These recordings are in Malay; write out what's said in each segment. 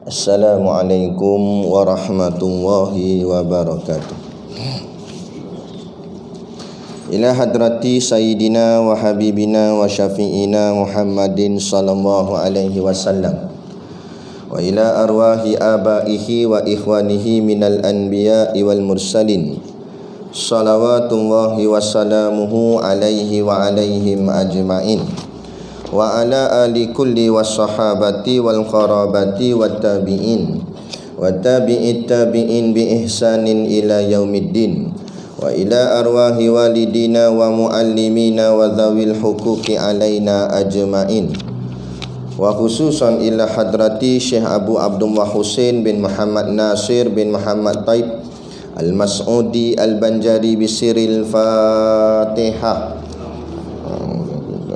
Assalamualaikum warahmatullahi wabarakatuh. Ila hadrati sayyidina wa habibina wa syafi'ina Muhammadin sallallahu alaihi wasallam wa ila arwahi abaihi wa ikhwanihi minal anbiya'i wal mursalin salawatullahi wassalamuhu alaihi wa alaihim ajma'in wa ala ali kulli wassahabati wal qarabati wat tabi'in wa tabi'it tabi'in bi ihsanin ila yaumiddin wa ila arwahi walidina wa muallimina wa dhawil huquqi alaina ajma'in wa khususan ila hadrati Syekh Abu Abdullah Husain bin Muhammad Nasir bin Muhammad Taib Al-Mas'udi Al-Banjari bisiril Fatihah.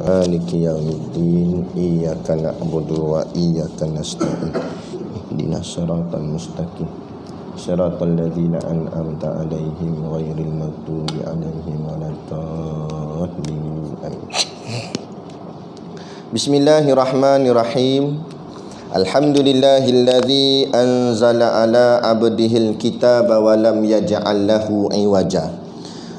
Maliki yaumiddin, iyyaka na'budu wa iyyaka nasta'in, ihdinas siratal mustaqim, siratal ladzina an'amta 'alaihim ghairil maghdubi 'alaihim waladdallin. Bismillahirrahmanirrahim. Alhamdulillahilladzi anzala ala 'abdihil kitaba wa lam yaj'al lahu 'iwaja.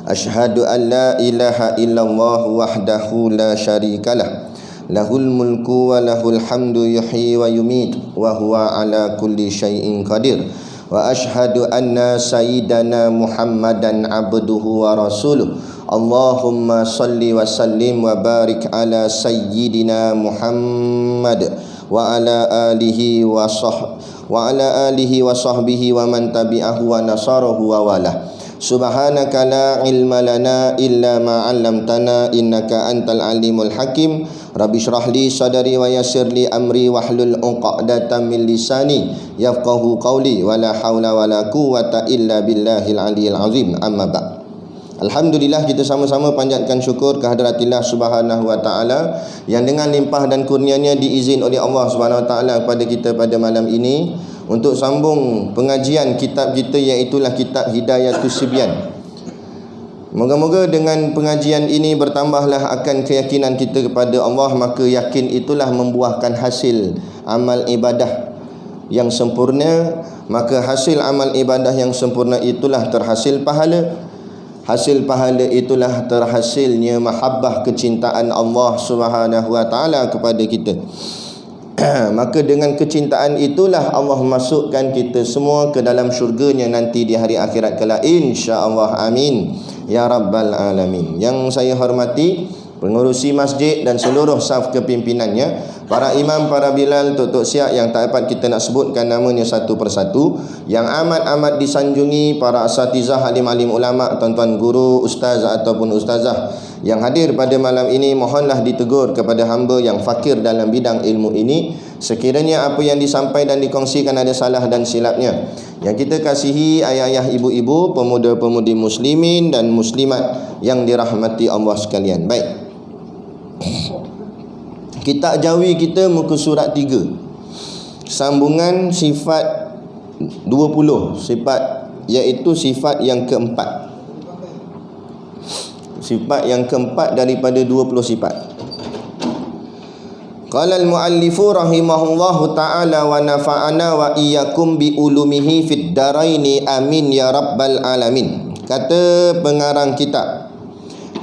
Ashhadu an la ilaha illallah wahdahu la syarikalah, lahul mulku wa lahul hamdu yuhyi wa yumit wa huwa ala kulli syai'in qadir. Wa ashhadu anna sayyidana Muhammadan abduhu wa rasuluh. Allahumma salli wa sallim wa barik ala sayyidina Muhammad wa ala alihi wa sahbihi wa man tabi'ahu wa nasarahu wa walah. Subhanaka la ilma lana illa ma 'allamtana innaka antal alimul hakim. Rabbi shrah li sadri wa yassir li amri wahlul 'uqdatam min lisani yafqahu qawli wa la haula wa la quwwata illa billahil aliyil azim. Amma ba'd. Alhamdulillah, kita sama-sama panjatkan syukur kehadaratillah Subhanahu wa taala yang dengan limpah dan kurnianya diizin oleh Allah Subhanahu wa taala kepada kita pada malam ini untuk sambung pengajian kitab kita, iaitulah kitab Hidayatus Sibyan. Moga-moga dengan pengajian ini bertambahlah akan keyakinan kita kepada Allah, maka yakin itulah membuahkan hasil amal ibadah yang sempurna. Maka hasil amal ibadah yang sempurna itulah terhasil pahala. Hasil pahala itulah terhasilnya mahabbah, kecintaan Allah Subhanahu wa taala kepada kita. Maka dengan kecintaan itulah Allah masukkan kita semua ke dalam syurganya nanti di hari akhirat kelak, insya-Allah. Amin ya rabbal alamin. Yang saya hormati pengurusi masjid dan seluruh saf kepimpinannya, para imam, para bilal, tok-tok siap yang tak dapat kita nak sebutkan namanya satu persatu, yang amat-amat disanjungi para asatizah, alim-alim ulama, tuan-tuan guru, ustaz ataupun ustazah yang hadir pada malam ini, mohonlah ditegur kepada hamba yang fakir dalam bidang ilmu ini. Sekiranya apa yang disampaikan dan dikongsikan ada salah dan silapnya, yang kita kasihi ayah-ayah, ibu-ibu, pemuda-pemudi muslimin dan muslimat yang dirahmati Allah sekalian. Baik, kitab Jawi kita muka surat 3, sambungan sifat 20, sifat iaitu sifat yang keempat. Sifat yang keempat daripada 20 sifat. Qala al-muallifu rahimahullahu ta'ala wa nafa'ana wa iyyakum bi ulumihi fid daraini amin ya rabbal alamin. Kata pengarang kitab,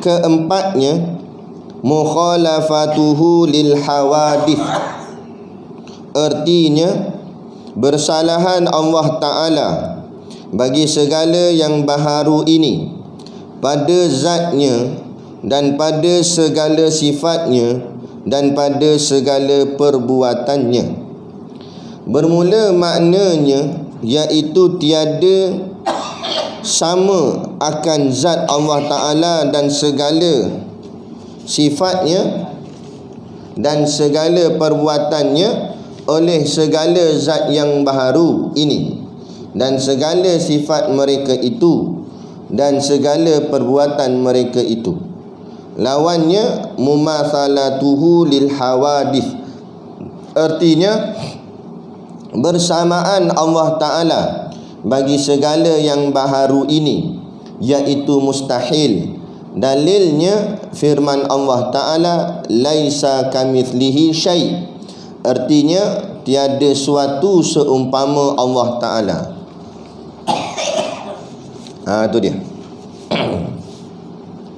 keempatnya mukhalafatuhu lil hawadith, artinya bersalahan Allah Ta'ala bagi segala yang baharu ini, pada zatnya dan pada segala sifatnya dan pada segala perbuatannya. Bermula maknanya iaitu tiada sama akan zat Allah Ta'ala dan segala sifatnya dan segala perbuatannya oleh segala zat yang baharu ini dan segala sifat mereka itu dan segala perbuatan mereka itu. Lawannya mumatsalatuhu lil hawadith, artinya bersamaan Allah Ta'ala bagi segala yang baharu ini, iaitu mustahil. Dalilnya firman Allah Ta'ala, laisa kamitslihi syai', artinya tiada suatu seumpama Allah Ta'ala. Itu dia.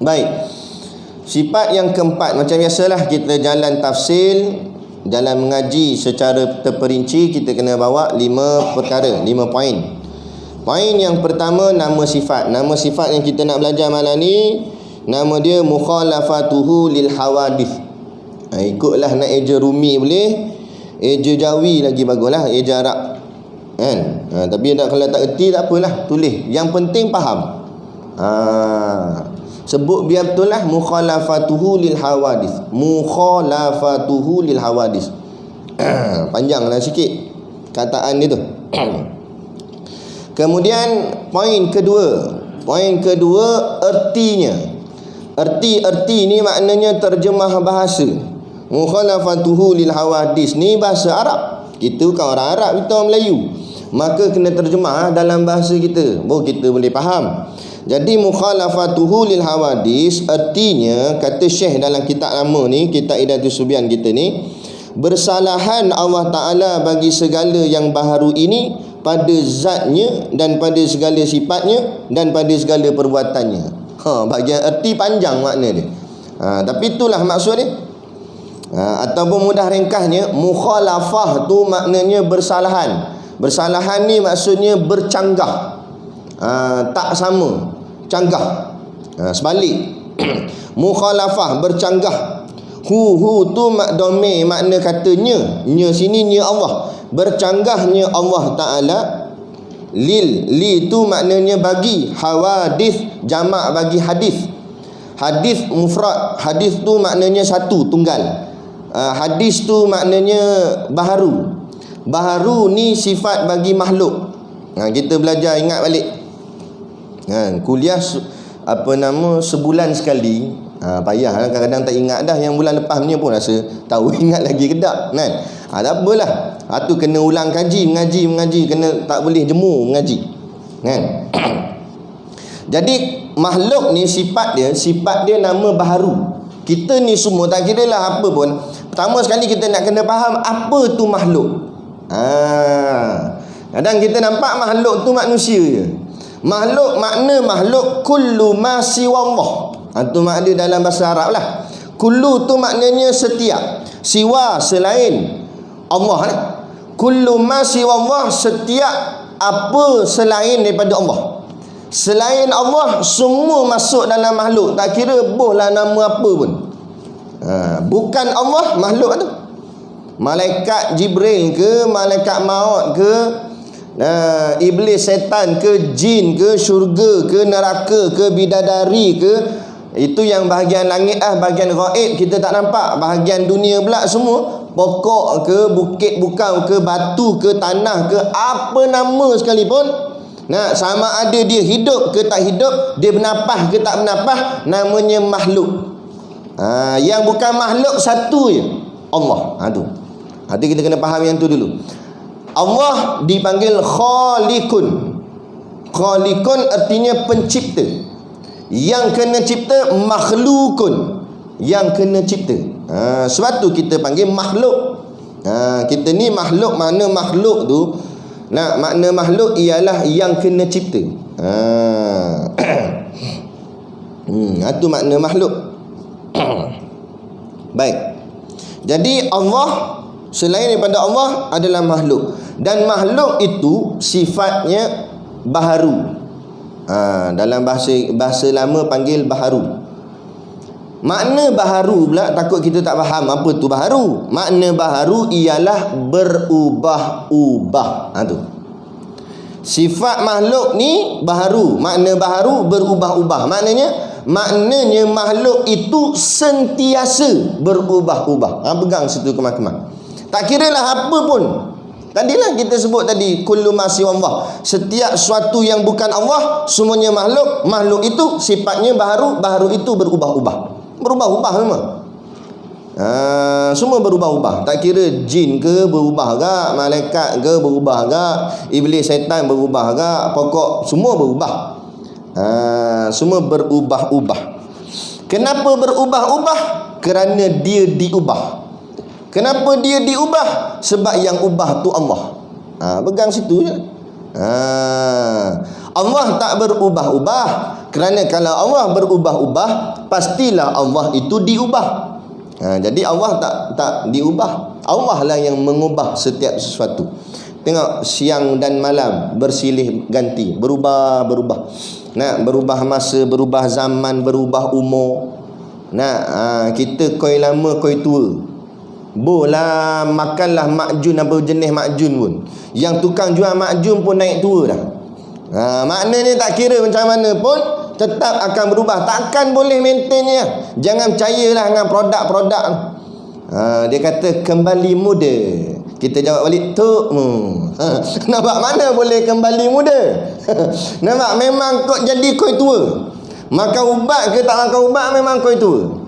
Baik. Sifat yang keempat, macam biasalah kita jalan tafsir, jalan mengaji secara terperinci, kita kena bawa 5 perkara, 5 poin. Poin yang pertama, nama sifat. Nama sifat yang kita nak belajar malam ni, nama dia mukhalafatuhu lil hawadith. Ikutlah, nak eja Rumi boleh, eja Jawi lagi baguslah, eja Arab kan. Tapi kalau tak erti tak apalah, tulis, yang penting faham. Sebut biar betul lah, mukhalafatuhu lil hawadith. Mukhalafatuhu lil hawadith. Panjanglah sikit kataan dia tu. Kemudian poin kedua. Poin kedua, ertinya. Erti ni maknanya terjemah bahasa. Mukhalafatuhu lil hawadith ni bahasa Arab. Kita bukan orang Arab, kita orang Melayu. Maka kena terjemah dalam bahasa kita, baru kita boleh faham. Jadi mukhalafatuhu lil hawadith artinya, kata Syekh dalam kitab lama ni, kitab Idatus Subyan kita ni, bersalahan Allah Ta'ala bagi segala yang baharu ini pada zatnya dan pada segala sifatnya dan pada segala perbuatannya. Bahagian erti panjang makna dia. Tapi itulah maksud dia. Ataupun mudah ringkasnya, mukhalafah tu maknanya bersalahan. Bersalahan ni maksudnya bercanggah. Tak sama, canggah. Sebalik. Mukhalafah, bercanggah. Hu tu domir, makna katanya, nya sini nya Allah. Bercanggahnya Allah Ta'ala. Li tu maknanya bagi. Hawadith jamak bagi hadis. Hadis mufrad. Hadis tu maknanya satu, tunggal. Hadis tu maknanya baharu. Baharu ni sifat bagi makhluk. Kita belajar, ingat balik. Kuliah sebulan sekali. Payah lah, kadang-kadang tak ingat dah. Yang bulan lepas punya pun rasa tahu ingat lagi ke tak kan. Tak apalah. Tu kena ulang kaji, mengaji, kena tak boleh jemur mengaji kan. Jadi makhluk ni sifat dia nama baharu. Kita ni semua tak kira lah apa pun, pertama sekali kita nak kena faham apa tu makhluk. Kadang kita nampak makhluk tu manusia je. Makna makhluk kullu ma siwallah. Tu makna dalam bahasa Arab lah. Kullu tu maknanya setiap, siwa selain Allah ni. Kullu ma siwallah, setiap apa selain daripada Allah. Selain Allah semua masuk dalam makhluk. Tak kira bohlah nama apa pun. Bukan Allah, makhluk tu. Malaikat Jibril ke, malaikat maut ke, iblis, setan ke, jin ke, syurga ke, neraka ke, bidadari ke, itu yang bahagian langit bahagian gaib kita tak nampak. Bahagian dunia pula semua, pokok ke, bukit bukau ke, batu ke, tanah ke, apa nama sekalipun, sama ada dia hidup ke tak hidup, dia bernafas ke tak bernafas, namanya makhluk. Yang bukan makhluk satu je, Allah. Tu kita kena faham yang tu dulu. Allah dipanggil Khaliqun. Khaliqun artinya pencipta. Yang kena cipta makhlukun, yang kena cipta. Sebab tu kita panggil makhluk. Kita ni makhluk. Mana makhluk tu, makna makhluk ialah yang kena cipta. Itu makna makhluk. Baik. Jadi Allah, selain daripada Allah adalah makhluk. Dan makhluk itu sifatnya baharu. Dalam bahasa lama panggil baharu. Makna baharu pula takut kita tak faham apa tu baharu. Makna baharu ialah berubah-ubah. Tu. Sifat makhluk ni baharu. Makna baharu berubah-ubah. Maknanya makhluk itu sentiasa berubah-ubah. Pegang situ kemak-kemak. Tak kiralah apa pun. Tadilah kita sebut tadi, kullu ma siwallah, setiap sesuatu yang bukan Allah semuanya makhluk. Makhluk itu sifatnya baharu. Baharu itu berubah-ubah. Berubah-ubah memang. Semua berubah-ubah. Tak kira jin ke berubah agak, malaikat ke berubah agak, iblis, setan berubah agak, pokok semua berubah. Semua berubah-ubah. Kenapa berubah-ubah? Kerana dia diubah. Kenapa dia diubah? Sebab yang ubah tu Allah. Pegang situ je. Allah tak berubah-ubah. Kerana kalau Allah berubah-ubah, pastilah Allah itu diubah. Jadi Allah tak diubah. Allah lah yang mengubah setiap sesuatu. Tengok siang dan malam bersilih ganti, berubah. Berubah masa, berubah zaman, berubah umur. Kita koi lama koi tua. Bolah makanlah makjun apa jenis makjun pun. Yang tukang jual makjun pun naik tua dah. Maknanya tak kira macam mana pun tetap akan berubah. Takkan boleh maintainnya. Jangan percayalah dengan produk-produk. Dia kata kembali muda. Kita jawab balik tu. Nampak mana boleh kembali muda? Nampak memang kau jadi koi tua. Makan ubat ke tak makan ubat memang koi tua.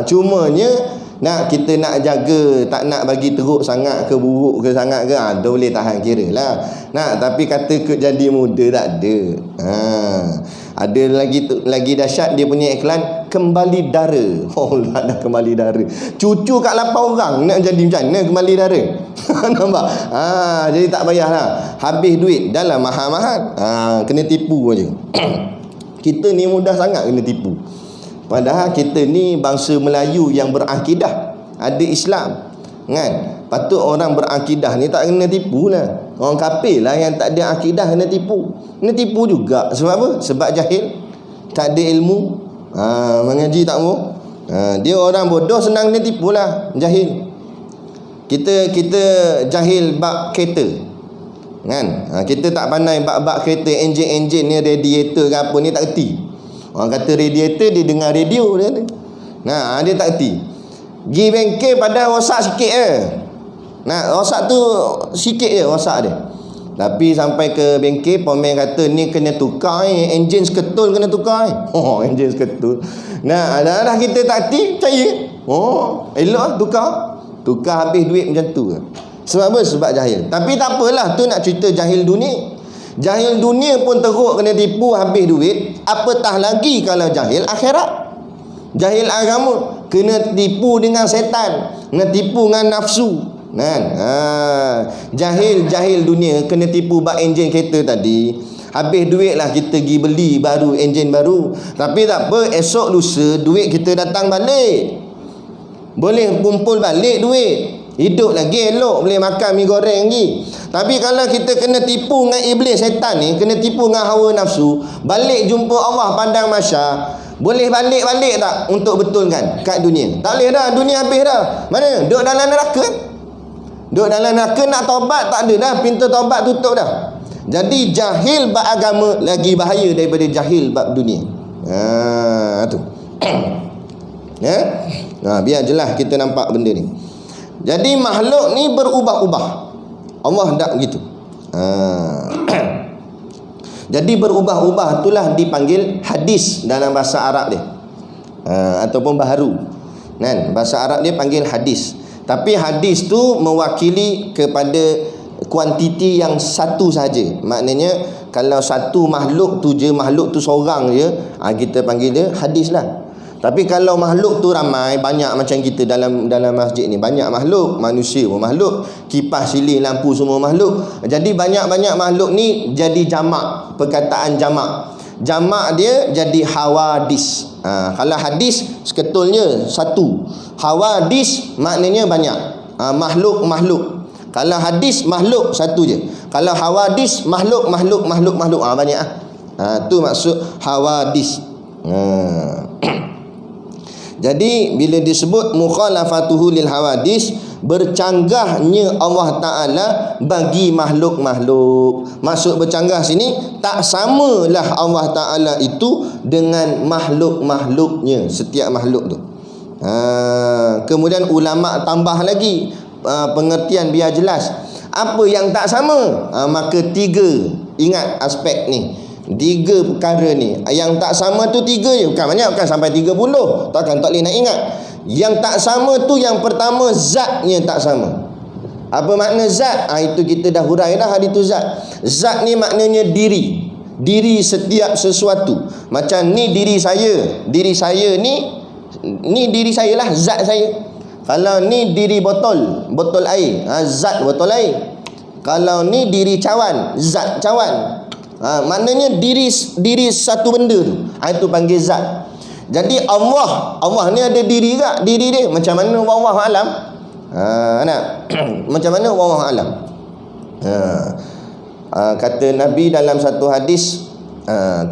Cumanya kita nak jaga, tak nak bagi teruk sangat ke buruk ke sangat ke, dah boleh tahan kira lah. Tapi kata ke jadi muda tak ada. Ada lagi dahsyat dia punya iklan kembali dara. Dah kembali dara. Cucu kat 8 orang nak jadi macam mana kembali dara? Nampak? Jadi tak payahlah. Habis duit dah lah mahal-mahal. Kena tipu aja. Kita ni mudah sangat kena tipu. Padahal kita ni bangsa Melayu yang berakidah, ada Islam, kan? Patut orang berakidah ni tak kena tipu lah. Orang kafir lah yang tak ada akidah kena tipu. Kena tipu juga. Sebab apa? Sebab jahil, tak ada ilmu. Mengaji tak mau. Dia orang bodoh senang kena tipu lah. Jahil. Kita jahil bab kereta, kan? Kita tak pandai bab kereta, enjin ni, radiator ke apa ni tak erti. Orang kata radiator, dia dengar radio dia. Dia tak erti. Pergi bengkel pada rosak sikit je. Rosak tu sikit je rosak dia. Tapi sampai ke bengkel, pemen kata ni kena tukar enjin seketul kena tukar enjin seketul. Dah kita tak erti, percaya. Elok lah tukar habis duit macam tu. Sebab apa? Sebab jahil. Tapi tak apalah, tu nak cerita jahil dunia. Jahil dunia pun teruk kena tipu habis duit, apatah lagi kalau jahil akhirat. Jahil agama kena tipu dengan setan, kena tipu dengan nafsu, kan? Jahil dunia kena tipu bab enjin kereta tadi. Habis duit lah kita pergi beli baru, enjin baru. Tapi tak apa, esok lusa duit kita datang balik. Boleh kumpul balik duit. Hidup lagi elok, boleh makan mi goreng lagi. Tapi kalau kita kena tipu dengan iblis setan ni, kena tipu dengan hawa nafsu, balik jumpa Allah pandang mahsyar, boleh balik tak untuk betulkan kat dunia? Tak boleh dah, dunia habis dah. Mana? Duduk dalam neraka. Duduk dalam neraka, nak taubat tak ada dah, pintu taubat tutup dah. Jadi jahil bab agama lagi bahaya daripada jahil bab dunia. Tu. Biar jelas kita nampak benda ni. Jadi makhluk ni berubah-ubah. Allah tak begitu. Jadi berubah-ubah itulah dipanggil hadis dalam bahasa Arab dia. Ataupun baharu. Kan? Bahasa Arab dia panggil hadis. Tapi hadis tu mewakili kepada kuantiti yang satu saja. Maknanya kalau satu makhluk tu je, makhluk tu seorang je, kita panggil dia hadis lah. Tapi kalau makhluk tu ramai, banyak macam kita dalam masjid ni, banyak makhluk, manusia pun makhluk, kipas silih lampu semua makhluk. Jadi banyak-banyak makhluk ni jadi jamak, perkataan jamak. Jamak dia jadi hawadis. Kalau hadis seketulnya satu. Hawadis maknanya banyak. Makhluk-makhluk. Kalau hadis makhluk satu je. Kalau hawadis makhluk. Banyak. Tu maksud hawadis. Jadi bila disebut mukhalafatuhu lil hawadis, bercanggahnya Allah Ta'ala bagi makhluk-makhluk. Maksud bercanggah sini, tak samalah Allah Ta'ala itu dengan makhluk-makhluknya, setiap makhluk tu. Kemudian ulama' tambah lagi pengertian biar jelas. Apa yang tak sama? Maka 3, ingat aspek ni, 3 perkara ni. Yang tak sama tu 3 je, bukan banyak, bukan sampai 30. Tak boleh nak ingat. Yang tak sama tu yang pertama, zatnya tak sama. Apa makna zat? Itu kita dah hurai dah hari tu zat. Zat ni maknanya diri. Diri setiap sesuatu. Macam ni diri saya. Diri saya ni diri saya lah, zat saya. Kalau ni diri botol air, zat botol air. Kalau ni diri cawan, zat cawan. Maknanya diri satu benda tu. Itu panggil zat. Jadi Allah ni ada diri tak? Diri dia macam mana wallahu alam? Macam mana wallahu alam? Kata Nabi dalam satu hadis,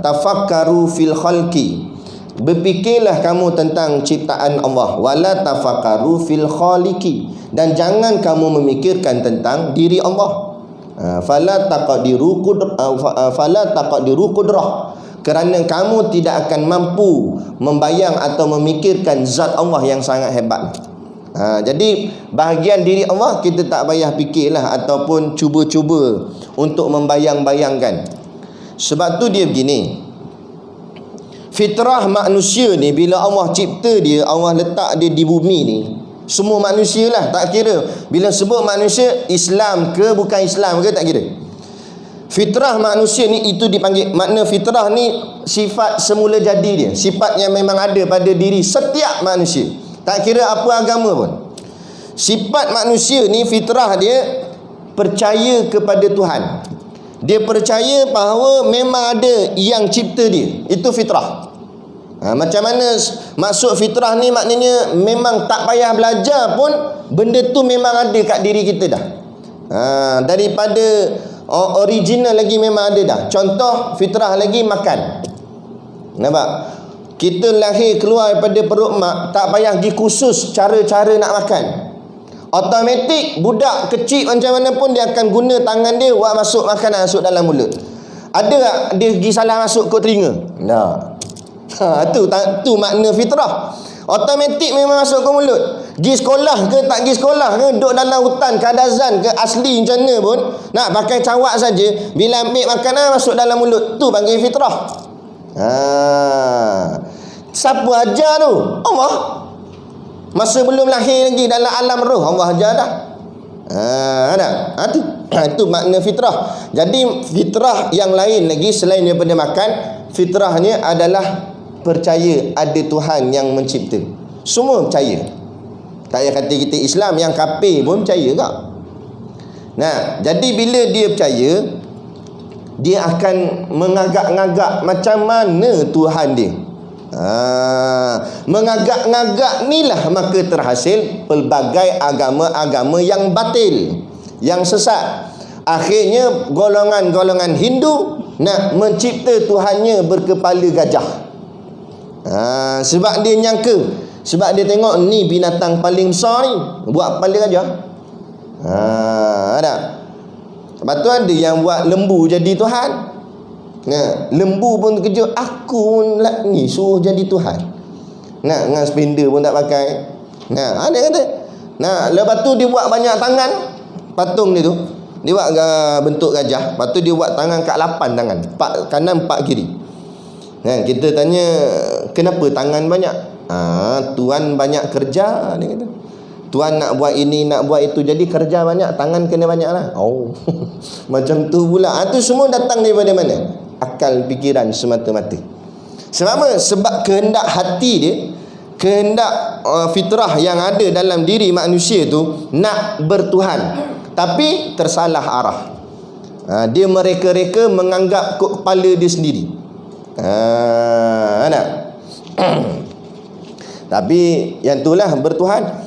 tafakkaru fil khalqi, berfikirlah kamu tentang ciptaan Allah, wala tafakkaru fil khaliqi, dan jangan kamu memikirkan tentang diri Allah. Fala taqdiru qudrah, kerana kamu tidak akan mampu membayang atau memikirkan zat Allah yang sangat hebat. Jadi bahagian diri Allah kita tak payah fikirlah ataupun cuba-cuba untuk membayang-bayangkan. Sebab tu dia begini, fitrah manusia ni bila Allah cipta dia, Allah letak dia di bumi ni, semua manusia lah, tak kira bila sebut manusia Islam ke bukan Islam ke, tak kira. Fitrah manusia ni itu dipanggil, makna fitrah ni sifat semula jadi dia, sifat yang memang ada pada diri setiap manusia, tak kira apa agama pun. Sifat manusia ni, fitrah dia percaya kepada Tuhan. Dia percaya bahawa memang ada yang cipta dia. Itu fitrah. Macam mana maksud fitrah ni? Maknanya memang tak payah belajar pun, benda tu memang ada kat diri kita dah. Daripada original lagi memang ada dah. Contoh fitrah lagi, makan. Nampak? Kita lahir keluar daripada perut mak, tak payah pergi khusus cara-cara nak makan. Automatik budak kecil macam mana pun dia akan guna tangan dia buat masuk makanan masuk dalam mulut. Ada tak dia pergi salah masuk ke telinga? Tak. Tu makna fitrah. Automatik memang masuk ke mulut. Pergi sekolah ke tak pergi sekolah ke, duduk dalam hutan kadazan ke asli macam mana pun, nak pakai cawak saja, bila ambil makanan masuk dalam mulut, tu panggil fitrah. Siapa ajar tu? Allah. Masa belum lahir lagi dalam alam roh, Allah ajar dah. Itu makna fitrah. Jadi fitrah yang lain lagi selain daripada makan, fitrahnya adalah percaya ada Tuhan yang mencipta. Semua percaya. Tak payah kata kita Islam, yang kafir pun percaya tak? Jadi bila dia percaya, dia akan mengagak-ngagak macam mana Tuhan dia. Mengagak-ngagak inilah maka terhasil pelbagai agama-agama yang batil, yang sesat. Akhirnya golongan-golongan Hindu nak mencipta Tuhannya berkepala gajah. Sebab dia nyangka, sebab dia tengok ni binatang paling besar ni, buat kepala gajah. Ada. Lepas tu ada yang buat lembu jadi Tuhan. Lembu pun terkejut, aku pun ni suruh jadi Tuhan. Dengan spender pun tak pakai. Ada kata. Lepas tu dia buat banyak tangan, patung dia tu. Dia buat bentuk gajah. Lepas tu dia buat tangan kat 8 tangan, 4 kanan 4 kiri. Kita tanya, kenapa tangan banyak? Tuan banyak kerja, dia kata. Tuan nak buat ini, nak buat itu, jadi kerja banyak, tangan kena banyak lah. Macam tu pula. Tu semua datang daripada mana? Akal fikiran semata-mata. Sebab apa? Sebab kehendak hati dia, kehendak fitrah yang ada dalam diri manusia tu nak bertuhan, tapi tersalah arah. Dia mereka-reka menganggap kepala dia sendiri. Tapi yang itulah bertuhan.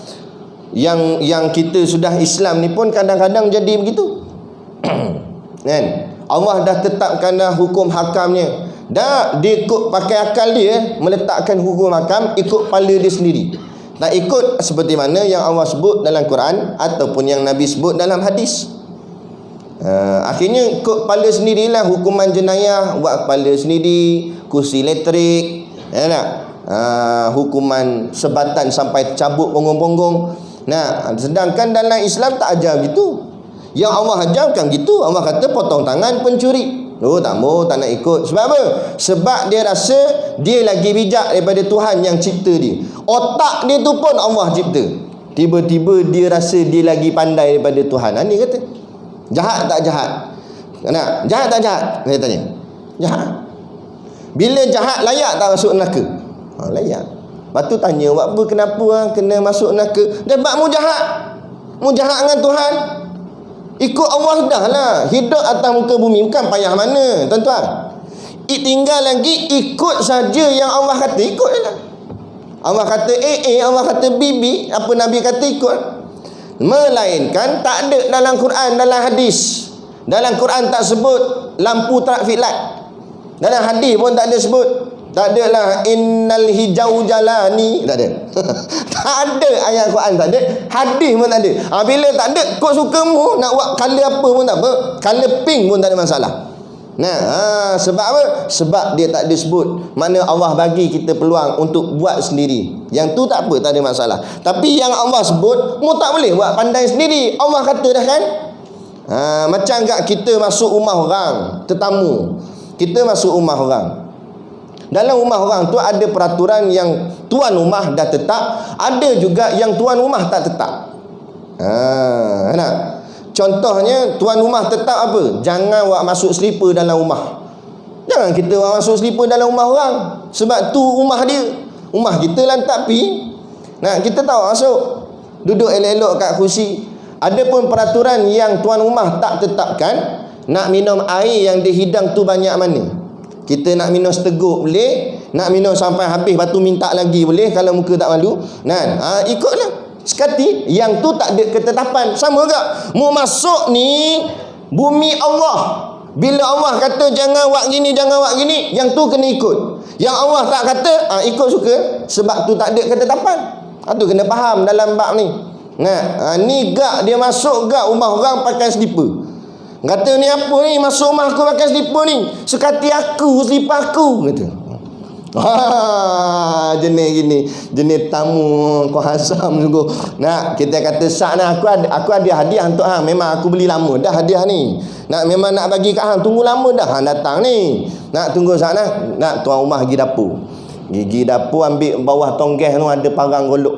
Yang kita sudah Islam ni pun kadang-kadang jadi begitu. Kan? Allah dah tetapkan dah hukum hakamnya. Dah dia ikut pakai akal dia meletakkan hukum hakam, ikut kepala dia sendiri. Tak ikut seperti mana yang Allah sebut dalam Quran ataupun yang Nabi sebut dalam hadis. Akhirnya ikut kepala sendirilah, hukuman jenayah buat kepala sendiri, kursi elektrik, ya tak? Hukuman sebatan sampai cabut punggung-punggung. Sedangkan dalam Islam tak ajar gitu. Yang Allah ajarkan gitu. Allah kata potong tangan pencuri. Tak mau, tak nak ikut. Sebab apa? Sebab dia rasa dia lagi bijak daripada Tuhan yang cipta dia. Otak dia tu pun Allah cipta. Tiba-tiba dia rasa dia lagi pandai daripada Tuhan. Dia kata, jahat tak jahat? Jahat tak jahat? Saya tanya. Jahat. Bila jahat, layak tak masuk neraka? Layak. Lepas tu tanya, buat apa, kenapa kena masuk neraka? Dia buat mujahat. Mujahat dengan Tuhan. Ikut Allah dah lah. Hidup atas muka bumi bukan payah mana, tuan-tuan. Tinggal lagi ikut saja yang Allah kata, ikut je lah. Allah kata A, Allah kata B, apa Nabi kata ikut. Melainkan tak ada dalam Quran, dalam hadis. Dalam Quran tak sebut lampu traffic light. Dalam hadis pun tak ada sebut. Tak ada lah innal hijau jalani, tak ada. Tak ada ayat Quran, tak ada. Hadis pun tak ada. Bila tak ada, kau suka mu nak buat color apa pun tak apa. Color pink pun tak ada masalah. Nah, sebab apa? Sebab dia tak ada sebut. Mana Allah bagi kita peluang untuk buat sendiri. Yang tu tak apa, tak ada masalah. Tapi yang Allah sebut, mu tak boleh buat pandai sendiri. Allah kata dah kan. Macam tak kita masuk rumah orang, tetamu. Kita masuk rumah orang. Dalam rumah orang tu ada peraturan yang tuan rumah dah tetap, ada juga yang tuan rumah tak tetap. Nak? Contohnya tuan rumah tetap apa? Jangan awak masuk selipar dalam rumah. Jangan kita awak masuk selipar dalam rumah orang. Sebab tu rumah dia. Rumah kita lantak pi. Nah, kita tahu masuk. Duduk elok-elok kat kursi. Ada pun peraturan yang tuan rumah tak tetapkan. Nak minum air yang dihidang tu banyak mana. Kita nak minum seteguk boleh. Nak minum sampai habis, lepas tu minta lagi boleh. Kalau muka tak malu. Nah, ikutlah. Sekati yang tu tak ada ketetapan. Sama ke? Mu masuk ni bumi Allah. Bila Allah kata jangan buat gini, jangan buat gini, yang tu kena ikut. Yang Allah tak kata, ikut suka. Sebab tu tak ada ketetapan. Tu kena faham dalam bab ni. Nah, ni gak dia masuk gak rumah orang pakai slipper. Kata ni apa ni, masuk rumah aku pakai slipper ni. Sekati aku, slipper aku, kata. Jenis gini, jenis tamu kau hasam sungguh. Nak kita kata sak nak aku ada hadiah untuk hang. Memang aku beli lama dah hadiah ni. Nak memang nak bagi kat hang, tunggu lama dah hang datang ni. Nak tunggu sak nak tuan rumah pergi dapur. Gigi dapur ambil bawah tonggeng tu ada parang golok.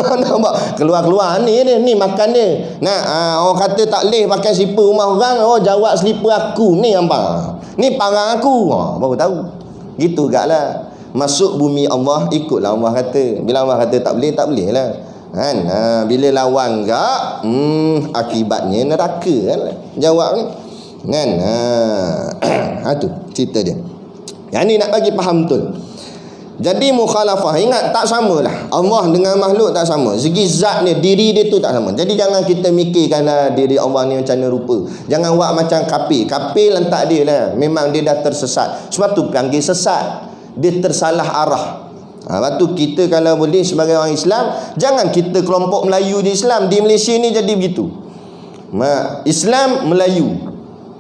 Nampak keluar-keluar ni makan dia. Nak orang kata tak leh pakai slipper rumah orang, jawab slipper aku ni hangpa. Ni parang aku. Baru tahu. Gitu gaklah. Masuk bumi Allah, ikutlah Allah kata. Bila Allah kata tak boleh, tak boleh lah. Kan? Bila lawan gak, akibatnya neraka kan. Jawab ni. Kan? Tu cerita dia. Yang ni nak bagi faham betul. Jadi mukhalafah, ingat tak samalah. Allah dengan makhluk tak sama. Segi zat ni, diri dia tu tak sama. Jadi jangan kita mikirkanlah diri Allah ni macam mana rupa. Jangan buat macam kafir. Kafir lantak dia lah. Memang dia dah tersesat. Sebab tu panggil sesat. Dia tersalah arah. Lepas tu kita kalau boleh sebagai orang Islam, jangan kita kelompok Melayu di Islam. Di Malaysia ni jadi begitu. Islam Melayu.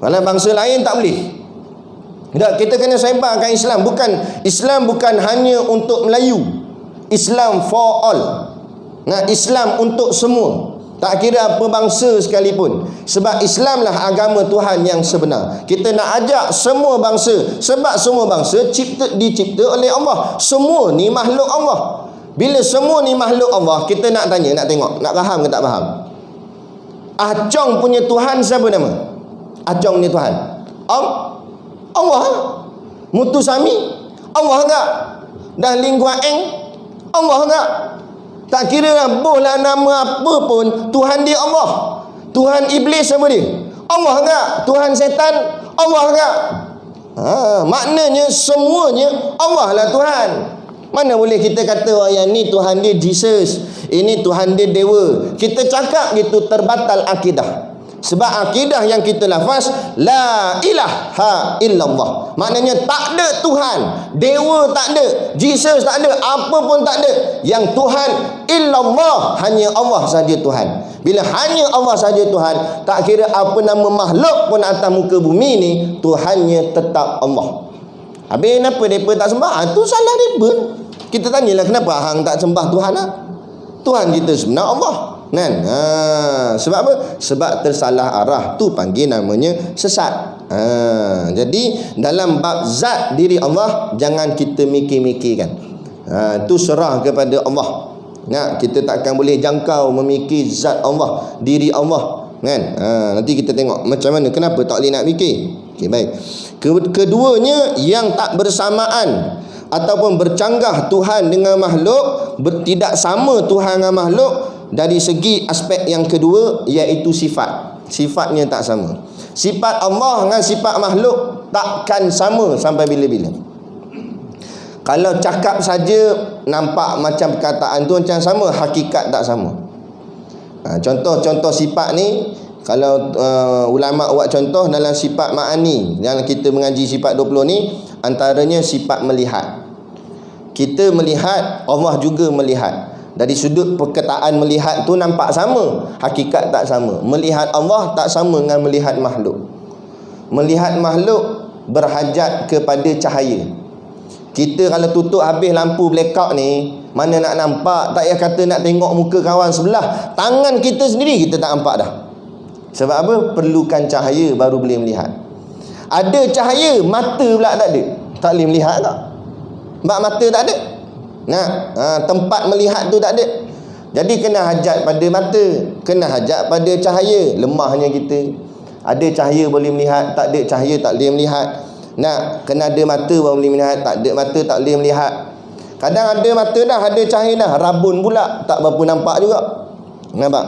Kalau bangsa lain tak boleh. Tak, kita kena sebarkan Islam. Islam bukan hanya untuk Melayu. Islam for all. Islam untuk semua. Tak kira apa bangsa sekalipun. Sebab Islamlah agama Tuhan yang sebenar. Kita nak ajak semua bangsa. Sebab semua bangsa dicipta oleh Allah. Semua ni makhluk Allah. Bila semua ni makhluk Allah, kita nak tanya, nak tengok, nak faham ke tak faham? Acong punya Tuhan siapa nama? Acong punya Tuhan Allah. Mutusami Allah enggak? Dah Lingua Eng Allah enggak? Tak kira lah bohlah nama apa pun, Tuhan dia Allah. Tuhan iblis apa dia? Allah enggak? Tuhan setan Allah enggak? Maknanya semuanya Allah lah Tuhan. Mana boleh kita kata yang ni Tuhan dia Jesus, ini Tuhan dia dewa. Kita cakap gitu terbatal akidah. Sebab akidah yang kita lafaz la ilaha illallah. Maknanya tak ada Tuhan. Dewa tak ada. Jesus tak ada. Apa pun tak ada. Yang Tuhan illallah. Hanya Allah saja Tuhan. Bila hanya Allah saja Tuhan, tak kira apa nama makhluk pun atas muka bumi ni, Tuhannya tetap Allah. Habis kenapa mereka tak sembah? Itu salah mereka. Kita tanyalah kenapa hang tak sembah Tuhan lah? Tuhan kita sebenar Allah. Kan? Sebab apa? Sebab tersalah arah. Tu panggil namanya sesat. Jadi dalam bab zat diri Allah, jangan kita mikir-mikirkan. Tu serah kepada Allah. Kita takkan boleh jangkau memikir zat Allah, diri Allah. Kan? Nanti kita tengok macam mana, kenapa tak boleh nak mikir. Okey, baik. Keduanya yang tak bersamaan ataupun bercanggah Tuhan dengan makhluk, tidak sama Tuhan dengan makhluk dari segi aspek yang kedua, iaitu sifat. Sifatnya tak sama. Sifat Allah dengan sifat makhluk takkan sama sampai bila-bila. Kalau cakap saja nampak macam perkataan tu macam sama, hakikat tak sama. Contoh-contoh sifat ni, kalau ulama buat contoh dalam sifat ma'ani, dalam kita mengaji sifat 20 ni, antaranya sifat melihat. Kita melihat, Allah juga melihat. Dari sudut perkataan melihat tu nampak sama, hakikat tak sama. Melihat Allah tak sama dengan melihat makhluk. Melihat makhluk berhajat kepada cahaya. Kita kalau tutup habis lampu blackout ni, mana nak nampak? Tak payah kata nak tengok muka kawan sebelah, tangan kita sendiri kita tak nampak dah. Sebab apa? Perlukan cahaya baru boleh melihat. Ada cahaya, mata pula tak ada, tak boleh melihat tak? Sebab mata tak ada. Tempat melihat tu tak ada. Jadi kena hajat pada mata, kena hajat pada cahaya. Lemahnya kita. Ada cahaya boleh melihat, tak ada cahaya tak boleh melihat. Kena ada mata baru boleh melihat, tak ada mata tak boleh melihat. Kadang ada mata dah, ada cahaya dah, rabun pula, tak berapa nampak juga. Nampak?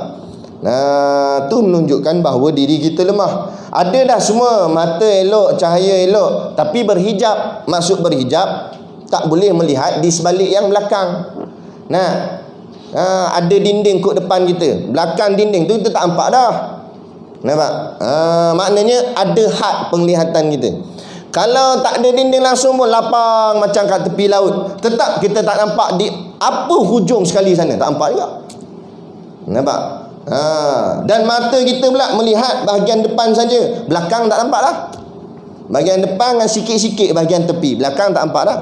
Tu menunjukkan bahawa diri kita lemah. Ada dah semua, mata elok, cahaya elok, tapi berhijab. Maksud berhijab, tak boleh melihat di sebalik yang belakang. Ada dinding kot depan kita, belakang dinding tu kita tak nampak dah. Nampak? Maknanya ada had penglihatan kita. Kalau tak ada dinding langsung pun lapang macam kat tepi laut, tetap kita tak nampak di apa hujung sekali sana, tak nampak juga. Nampak? Dan mata kita pula melihat bahagian depan saja, belakang tak nampak dah. Bahagian depan dengan sikit-sikit bahagian tepi, belakang tak nampak dah.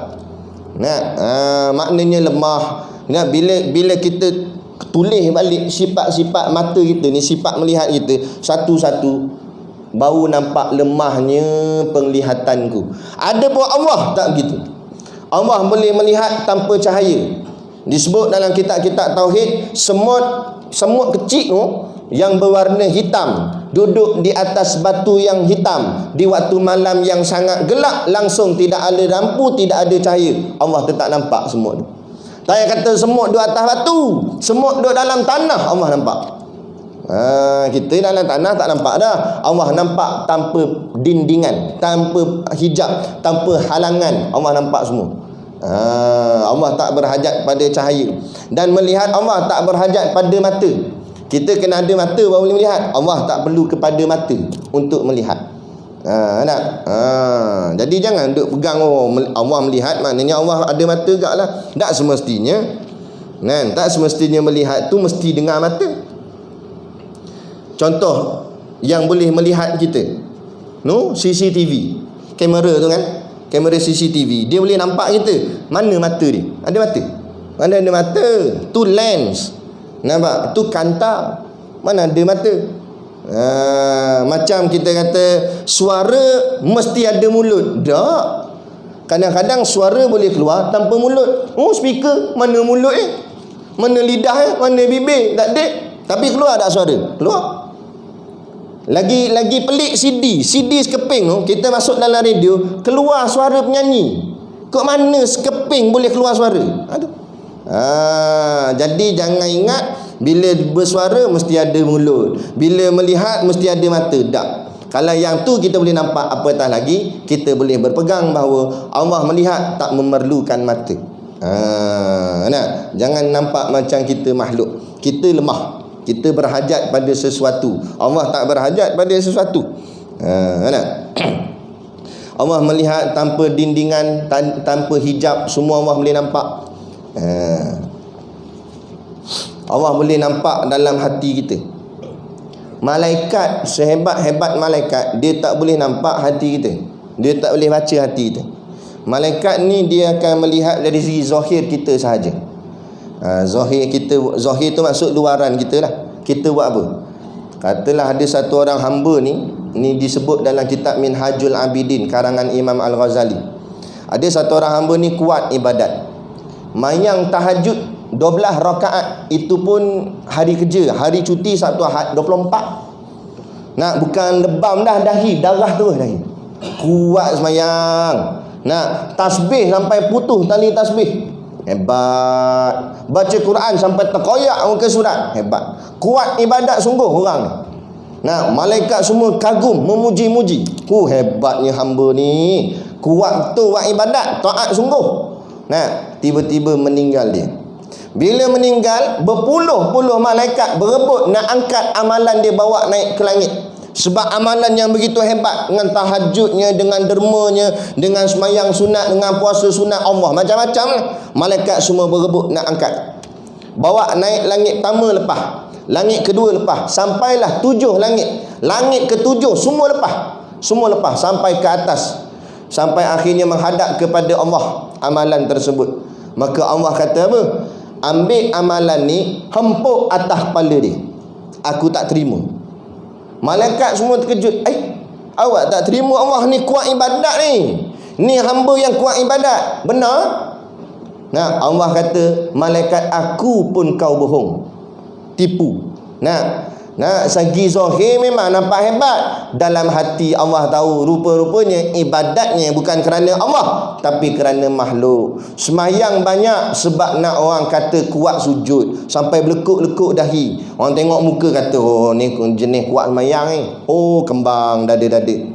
Maknanya lemah. Bila kita tulis balik sifat-sifat mata kita ni, sifat melihat kita satu-satu, baru nampak lemahnya penglihatanku. Ada pun Allah tak begitu. Allah boleh melihat tanpa cahaya. Disebut dalam kitab-kitab tauhid, semut kecil tu yang berwarna hitam duduk di atas batu yang hitam di waktu malam yang sangat gelap, langsung tidak ada lampu, tidak ada cahaya, Allah tetap nampak semut tu. Tak payah kata semut duduk atas batu, semut duduk dalam tanah, Allah nampak. Kita dalam tanah tak nampak dah. Allah nampak tanpa dindingan, tanpa hijab, tanpa halangan, Allah nampak semua. Allah tak berhajat pada cahaya. Dan melihat Allah tak berhajat pada mata. Kita kena ada mata baru boleh melihat. Allah tak perlu kepada mata untuk melihat. Jadi jangan duk pegang Allah melihat, maknanya Allah ada mata gak lah. Tak semestinya. Tak semestinya melihat tu mesti dengar mata. Contoh yang boleh melihat kita, CCTV, kamera tu kan, kamera CCTV, dia boleh nampak kita. Mana mata dia? Ada mata? Mana ada mata? Tu lens. Nampak? Tu kanta. Mana ada mata? Macam kita kata suara mesti ada mulut. Tak. Kadang-kadang suara boleh keluar tanpa mulut. Speaker, mana mulut mana lidah mana bibir? Tak ada. Tapi keluar tak suara? Keluar. Lagi pelik CD sekeping tu, kita masuk dalam radio, keluar suara penyanyi. Kok mana sekeping boleh keluar suara? Jadi jangan ingat bila bersuara mesti ada mulut, bila melihat mesti ada mata. Tak. Kalau yang tu kita boleh nampak, apatah lagi kita boleh berpegang bahawa Allah melihat tak memerlukan mata. Jangan nampak macam kita makhluk. Kita lemah. Kita berhajat pada sesuatu, Allah tak berhajat pada sesuatu. Allah melihat tanpa dindingan, tanpa hijab, semua Allah boleh nampak. Allah boleh nampak dalam hati kita. Malaikat, sehebat-hebat malaikat, dia tak boleh nampak hati kita. Dia tak boleh baca hati kita. Malaikat ni dia akan melihat dari segi zahir kita sahaja. Zahir kita, zahir tu maksud luaran kita lah. Kita buat apa? Katalah ada satu orang hamba ni disebut dalam kitab Minhajul Abidin karangan Imam Al-Ghazali. Ada satu orang hamba ni kuat ibadat, mayang tahajud 12 rakaat, itu pun hari kerja, hari cuti Sabtu Ahad 24. Bukan lebam dah dahi, darah terus dahi. Kuat semayang. Nak tasbih sampai putus tali tasbih. Hebat. Baca Quran sampai terkoyak muka surat. Hebat. Kuat ibadat sungguh orang ni. Nah, malaikat semua kagum, memuji-muji. Hebatnya hamba ni. Kuat betul buat ibadat, taat sungguh. Nah, tiba-tiba meninggal dia. Bila meninggal, berpuluh-puluh malaikat berebut nak angkat amalan dia bawa naik ke langit. Sebab amalan yang begitu hebat, dengan tahajudnya, dengan dermanya, dengan semayang sunat, dengan puasa sunat Allah, macam-macam lah. Malaikat semua berebut nak angkat, bawa naik langit pertama lepas, langit kedua lepas, sampailah 7 langit. Langit ke-7 semua lepas sampai ke atas, sampai akhirnya menghadap kepada Allah amalan tersebut. Maka Allah kata apa? Ambil amalan ni, hempuk atas kepala dia. Aku tak terima. Malaikat semua terkejut. Awak tak terima Allah ni kuat ibadat ni. Ni hamba yang kuat ibadat. Benar? Nah, Allah kata, malaikat aku pun kau bohong, tipu. Nah, segi zahir memang nampak hebat. Dalam hati Allah tahu rupa-rupanya ibadatnya bukan kerana Allah, tapi kerana makhluk. Semayang banyak sebab nak orang kata kuat sujud, sampai belekuk-lekuk dahi. Orang tengok muka kata, oh ni jenis kuat semayang ni. Oh, kembang dada-dada.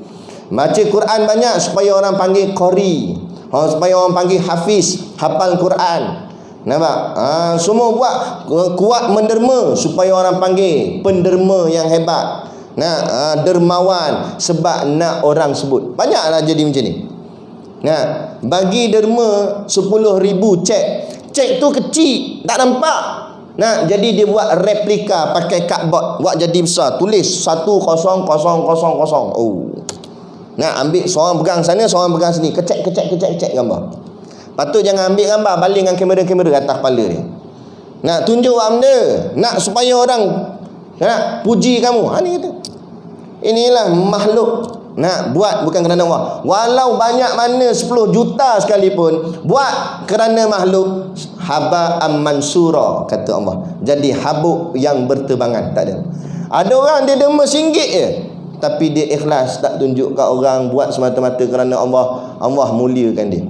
Baca Quran banyak supaya orang panggil qari, supaya orang panggil hafiz, hafal Quran. Nampak? Semua buat kuat menderma supaya orang panggil penderma yang hebat. Dermawan, sebab nak orang sebut. Banyaklah jadi macam ni. Bagi derma 10,000 cek tu kecil, tak nampak. Jadi dia buat replika pakai cardboard, buat jadi besar, tulis 10,000. Ambil seorang pegang sana, seorang pegang sini, kecek gambar. Patut jangan ambil gambar, baling dengan kamera-kamera atas kepala dia. Nak tunjuk benda, nak supaya orang nak puji kamu. Ni kata, inilah makhluk. Nak buat bukan kerana Allah. Walau banyak mana 10 juta sekalipun, buat kerana makhluk, haba'am mansura, kata Allah. Jadi habuk yang berterbangan. Tak ada. Ada orang dia derma RM1 je, tapi dia ikhlas, tak tunjuk kat orang, buat semata-mata kerana Allah. Allah muliakan dia.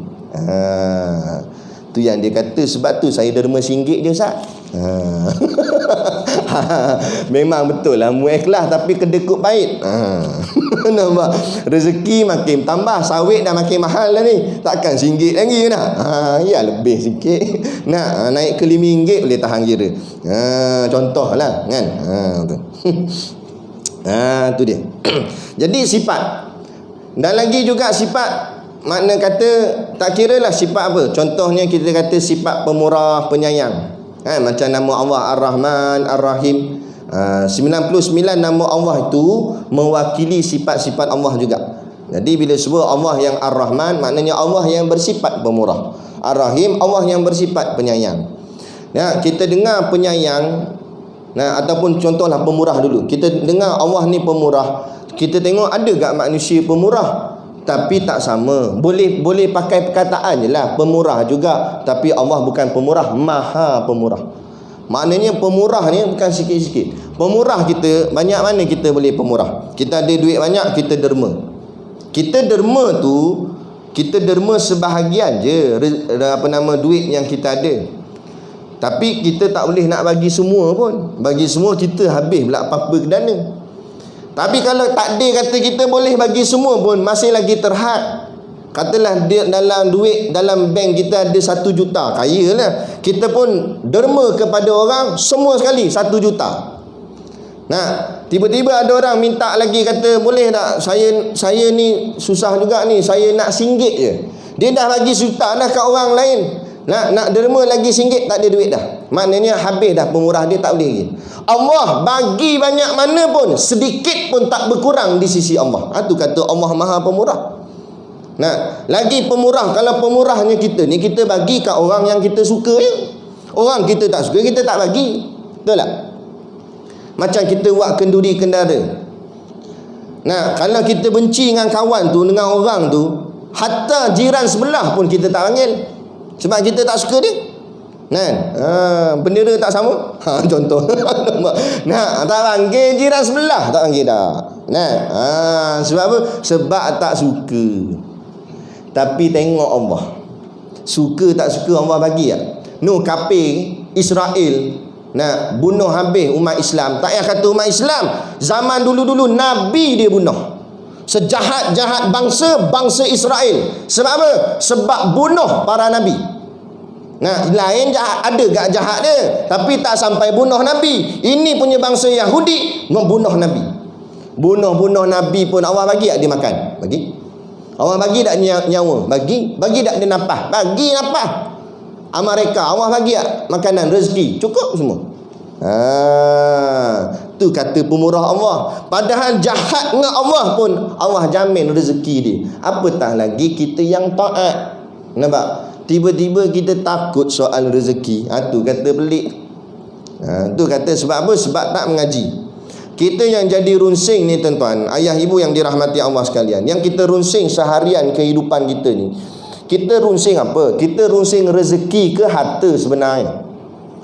Tu yang dia kata, sebab tu saya derma RM1 je Ustaz. Memang betul lah, mu ikhlas tapi kedekut pahit. Nampak? Rezeki makin tambah, sawit dah makin mahal dah ni, takkan RM1 lagi nak. Ya lebih sikit. Naik ke RM5 boleh tahan kira. Contoh lah kan. Tu dia. Jadi sifat. Dan lagi juga sifat, makna kata tak kira lah sifat apa. Contohnya kita kata sifat pemurah, penyayang. Macam nama Allah Ar-Rahman, Ar-Rahim. 99 nama Allah itu mewakili sifat-sifat Allah juga. Jadi bila sebut Allah yang Ar-Rahman, maknanya Allah yang bersifat pemurah. Ar-Rahim, Allah yang bersifat penyayang. Kita dengar penyayang, ataupun contohlah pemurah dulu. Kita dengar Allah ni pemurah. Kita tengok ada tak manusia pemurah? Tapi tak sama. Boleh pakai perkataan je lah, pemurah juga. Tapi Allah bukan pemurah, maha pemurah. Maknanya pemurah ni bukan sikit-sikit. Pemurah kita, banyak mana kita boleh pemurah. Kita ada duit banyak, kita derma. Kita derma tu, kita derma sebahagian je duit yang kita ada. Tapi kita tak boleh nak bagi semua pun. Bagi semua kita habis pula apa-apa ke dana. Tapi kalau takdir kata kita boleh bagi semua pun, masih lagi terhad. Katalah dia dalam duit, dalam bank kita ada 1 juta, kaya lah. Kita pun derma kepada orang semua sekali 1 juta. Tiba-tiba ada orang minta lagi, kata boleh tak, saya ni susah juga ni, saya nak RM1 je. Dia dah bagi juta dah kat orang lain. Nak derma lagi RM1, tak ada duit dah. Maknanya habis dah pemurah dia, tak boleh lagi. Allah bagi banyak mana pun, sedikit pun tak berkurang di sisi Allah. Itu kata Allah maha pemurah. Lagi pemurah, kalau pemurahnya kita ni, kita bagi kat orang yang kita suka je. Orang kita tak suka, kita tak bagi. Betul tak? Macam kita buat kenduri kendara. Kalau kita benci dengan kawan tu, dengan orang tu, hatta jiran sebelah pun kita tak panggil, sebab kita tak suka dia. Bendera tak sama, contoh. Tak panggil jiran sebelah, tak panggil dah. Sebab apa? Sebab tak suka. Tapi tengok Allah. Suka tak suka Allah bagi tak? No, kafir Israel nak bunuh habis umat Islam. Tak payah kata umat Islam, zaman dulu-dulu Nabi dia bunuh. Sejahat-jahat bangsa Israel. Sebab apa? Sebab bunuh para Nabi. Nah, lain jahat, ada gak jahat dia, tapi tak sampai bunuh Nabi. Ini punya bangsa Yahudi membunuh Nabi. Bunuh Nabi pun Allah bagi tak dia makan? Bagi. Allah bagi tak nyawa? Bagi. Bagi tak dia nafas? Bagi nafas. Mereka Allah bagi tak makanan, rezeki? Cukup semua. Tu kata pemurah Allah. Padahal jahat dengan Allah pun Allah jamin rezeki dia. Apatah lagi kita yang taat. Nampak? Tiba-tiba kita takut soal rezeki. Tu kata pelik. Tu kata sebab apa? Sebab tak mengaji. Kita yang jadi runsing ni tuan-tuan, ayah ibu yang dirahmati Allah sekalian, yang kita runsing seharian kehidupan kita ni, kita runsing apa? Kita runsing rezeki ke harta sebenarnya?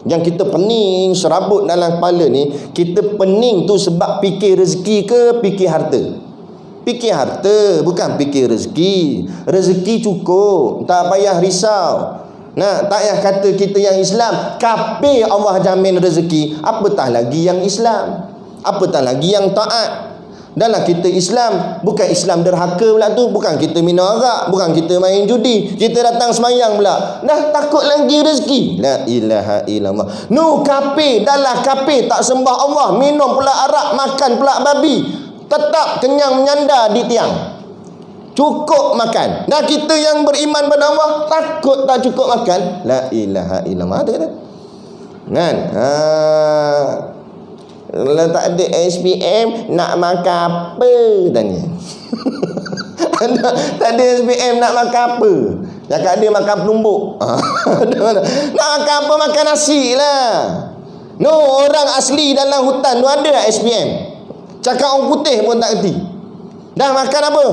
Yang kita pening serabut dalam kepala ni, kita pening tu sebab fikir rezeki ke fikir harta? Fikir harta, bukan fikir rezeki. Rezeki cukup, tak payah risau. Nah, tak payah kata kita yang Islam kafir Allah jamin rezeki, apatah lagi yang Islam, apatah lagi yang taat. Dalam kita Islam, bukan Islam derhaka pula tu, bukan kita minum arak, bukan kita main judi, kita datang semayang pula. Dah takut lagi rezeki. La ilaha illallah. Nu kafir, dalam kafir tak sembah Allah, minum pula arak, makan pula babi, tetap kenyang menyandar di tiang, cukup makan. Dah kita yang beriman pada Allah takut tak cukup makan. La ilaha illallah. Ada kata kan? Kalau tak ada SPM nak makan apa tanya? Tak ada SPM nak makan apa? Cakap dia makan penumbuk. Nak makan apa? Makan nasi lah. No, orang asli dalam hutan tu ada SPM. Cakap orang putih pun tak erti. Dah makan apa?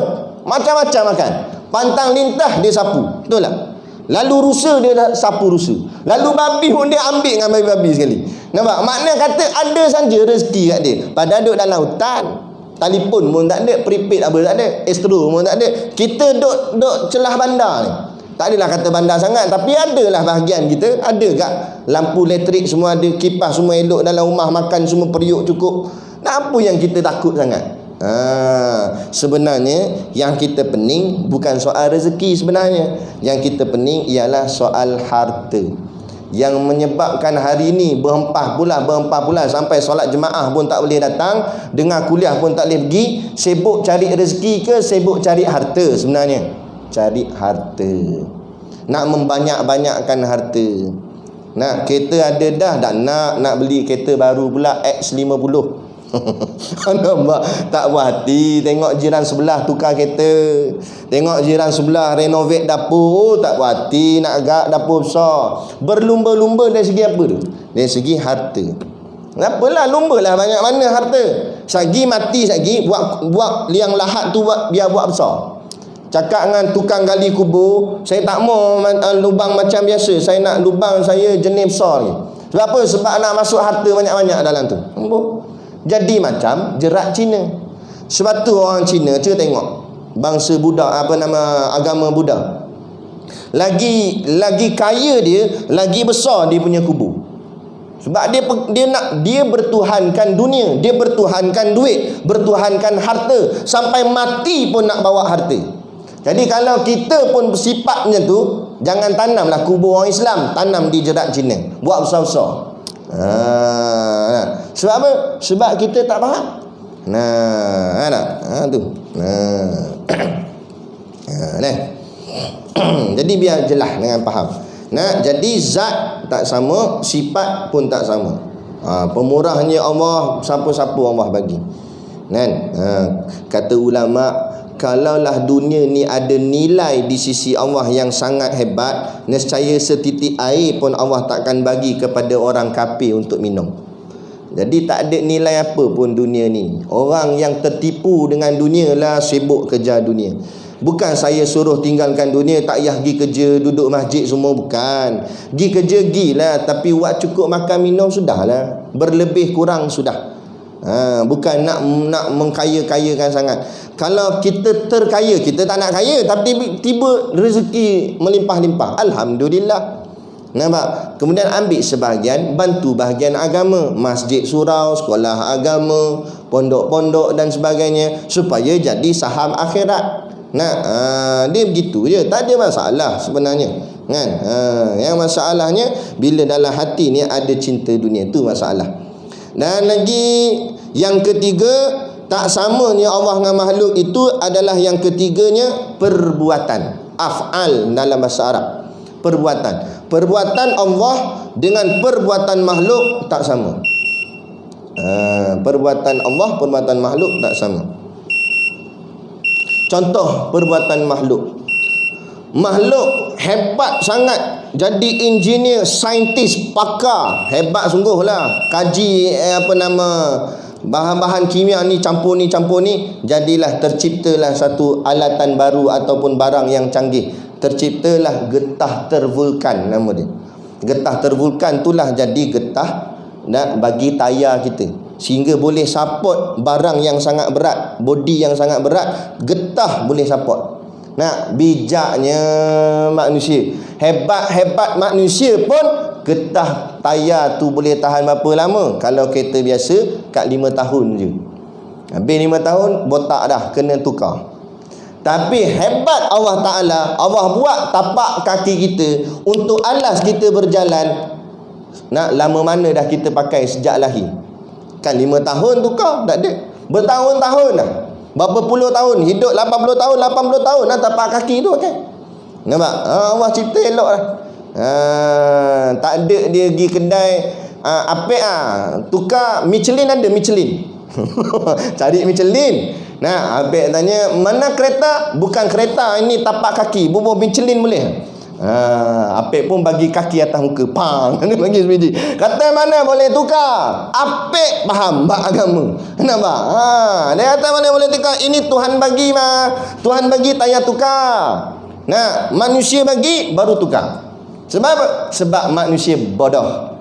Macam-macam makan. Pantang lintah dia sapu. Betul tak? Lalu rusa dia sapu rusa. Lalu babi pun dia ambil dengan babi-babi sekali. Nampak? Makna kata ada saja rezeki kat dia. Padahal duduk dalam hutan. Telefon pun tak ada, prepaid apa tak ada, Astro pun tak ada. Kita duduk celah bandar ni. Tak adalah kata bandar sangat, tapi adalah bahagian kita. Ada kat lampu elektrik semua ada, kipas semua elok dalam rumah, makan semua periuk cukup. Nah, apa yang kita takut sangat? Sebenarnya yang kita pening bukan soal rezeki sebenarnya. Yang kita pening ialah soal harta, yang menyebabkan hari ini berhempah pula sampai solat jemaah pun tak boleh datang, dengar kuliah pun tak boleh pergi. Sibuk cari rezeki ke sibuk cari harta? Sebenarnya cari harta, nak membanyak-banyakkan harta. Nak kereta ada dah, tak nak beli kereta baru pula X50. Nampak? Tak puas hati tengok jiran sebelah tukar kereta, tengok jiran sebelah renovate dapur, tak puas hati nak agak dapur besar. Berlumba-lumba dari segi apa tu? Dari segi harta. Apalah lumba lah, banyak mana harta. Sagi mati sagi buat liang lahat tu biar buat besar. Cakap dengan tukang gali kubur, saya tak mau lubang macam biasa, saya nak lubang saya jenis besar ni. Sebab apa? Sebab nak masuk harta banyak-banyak dalam tu. Jadi macam jerat Cina. Sebab tu orang Cina tengok bangsa Buddha, agama Buddha, lagi kaya dia, lagi besar dia punya kubur. Sebab dia bertuhankan dunia, dia bertuhankan duit, bertuhankan harta, sampai mati pun nak bawa harta. Jadi kalau kita pun sifatnya tu, jangan tanamlah kubur orang Islam, tanam di jerat Cina, buat besar-besar. Sebab apa? Sebab kita tak faham. Tu. Jadi biar jelas dengan faham. Jadi zat tak sama, sifat pun tak sama. Pemurahnya Allah, siapa-siapa Allah bagi. Kata ulama, kalaulah dunia ni ada nilai di sisi Allah yang sangat hebat, nescaya setitik air pun Allah takkan bagi kepada orang kafir untuk minum. Jadi tak ada nilai apa pun dunia ni. Orang yang tertipu dengan dunia lah sibuk kejar dunia. Bukan saya suruh tinggalkan dunia, tak payah pergi kerja, duduk masjid semua, bukan. Pergi kerja, pergilah, tapi buat cukup makan minum sudahlah. Berlebih kurang sudah. Bukan nak mengkaya-kayakan sangat. Kalau kita terkaya, kita tak nak kaya, tapi tiba rezeki melimpah-limpah, alhamdulillah. Nampak? Kemudian ambil sebahagian, bantu bahagian agama, masjid surau, sekolah agama, pondok-pondok dan sebagainya, supaya jadi saham akhirat. Dia begitu je, tak ada masalah sebenarnya, kan? Yang masalahnya bila dalam hati ni ada cinta dunia, tu masalah. Dan lagi yang ketiga, tak samanya Allah dengan makhluk itu adalah yang ketiganya perbuatan, af'al dalam bahasa Arab. Perbuatan Allah dengan perbuatan makhluk tak sama. Perbuatan Allah, perbuatan makhluk tak sama. Contoh perbuatan makhluk. Makhluk hebat sangat, jadi engineer, saintis, pakar, hebat sungguh lah. Kaji bahan-bahan kimia ni, campur ni, jadilah terciptalah satu alatan baru ataupun barang yang canggih. Terciptalah getah tervulkan, nama dia. Getah tervulkan itulah jadi getah bagi tayar kita, sehingga boleh support barang yang sangat berat, body yang sangat berat, getah boleh support. Bijaknya manusia, hebat manusia pun getah tayar tu boleh tahan berapa lama? Kalau kereta biasa kat 5 tahun je, habis 5 tahun botak dah, kena tukar. Tapi hebat Allah Ta'ala, Allah buat tapak kaki kita untuk alas kita berjalan. Lama mana dah kita pakai sejak lahir? Kan 5 tahun tukar, tak ada. Bertahun-tahun dah, berapa puluh tahun, hidup 80 tahun, 80 tahun tapak kaki tu pakai. Nampak? Allah cipta elok lah. Tak ada dia pergi kedai apek tukar Michelin, ada Michelin. Cari Michelin. Abang tanya, mana kereta? Bukan kereta, ini tapak kaki, bubuh Michelin boleh? Apek pun bagi kaki atas muka, pang, bagi sebiji. Kata mana boleh tukar? Apek faham bab agama. Nampak? Dia kata mana boleh tukar? Ini Tuhan bagi Tuhan bagi tayar tukar. Manusia bagi baru tukar. Sebab manusia bodoh.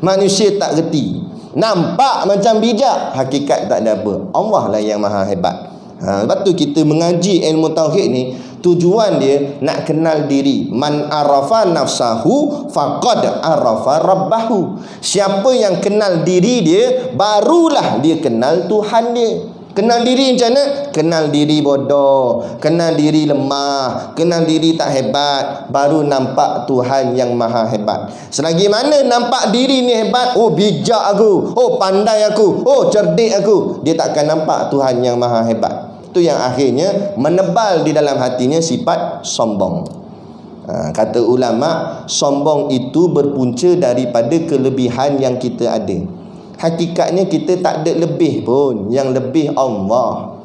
Manusia tak reti. Nampak macam bijak, hakikat tak ada apa. Allah lah yang maha hebat. Lepas tu kita mengaji ilmu tauhid ni, tujuan dia nak kenal diri. Man arafa nafsahu faqad arafa rabbahu. Siapa yang kenal diri dia, barulah dia kenal Tuhan dia. Kenal diri macam mana? Kenal diri bodoh, kenal diri lemah, kenal diri tak hebat, baru nampak Tuhan yang maha hebat. Selagi mana nampak diri ni hebat, oh bijak aku, oh pandai aku, oh cerdik aku, dia takkan nampak Tuhan yang maha hebat. Itu yang akhirnya menebal di dalam hatinya sifat sombong. Kata ulama, sombong itu berpunca daripada kelebihan yang kita ada. Hakikatnya kita tak ada lebih pun, yang lebih Allah.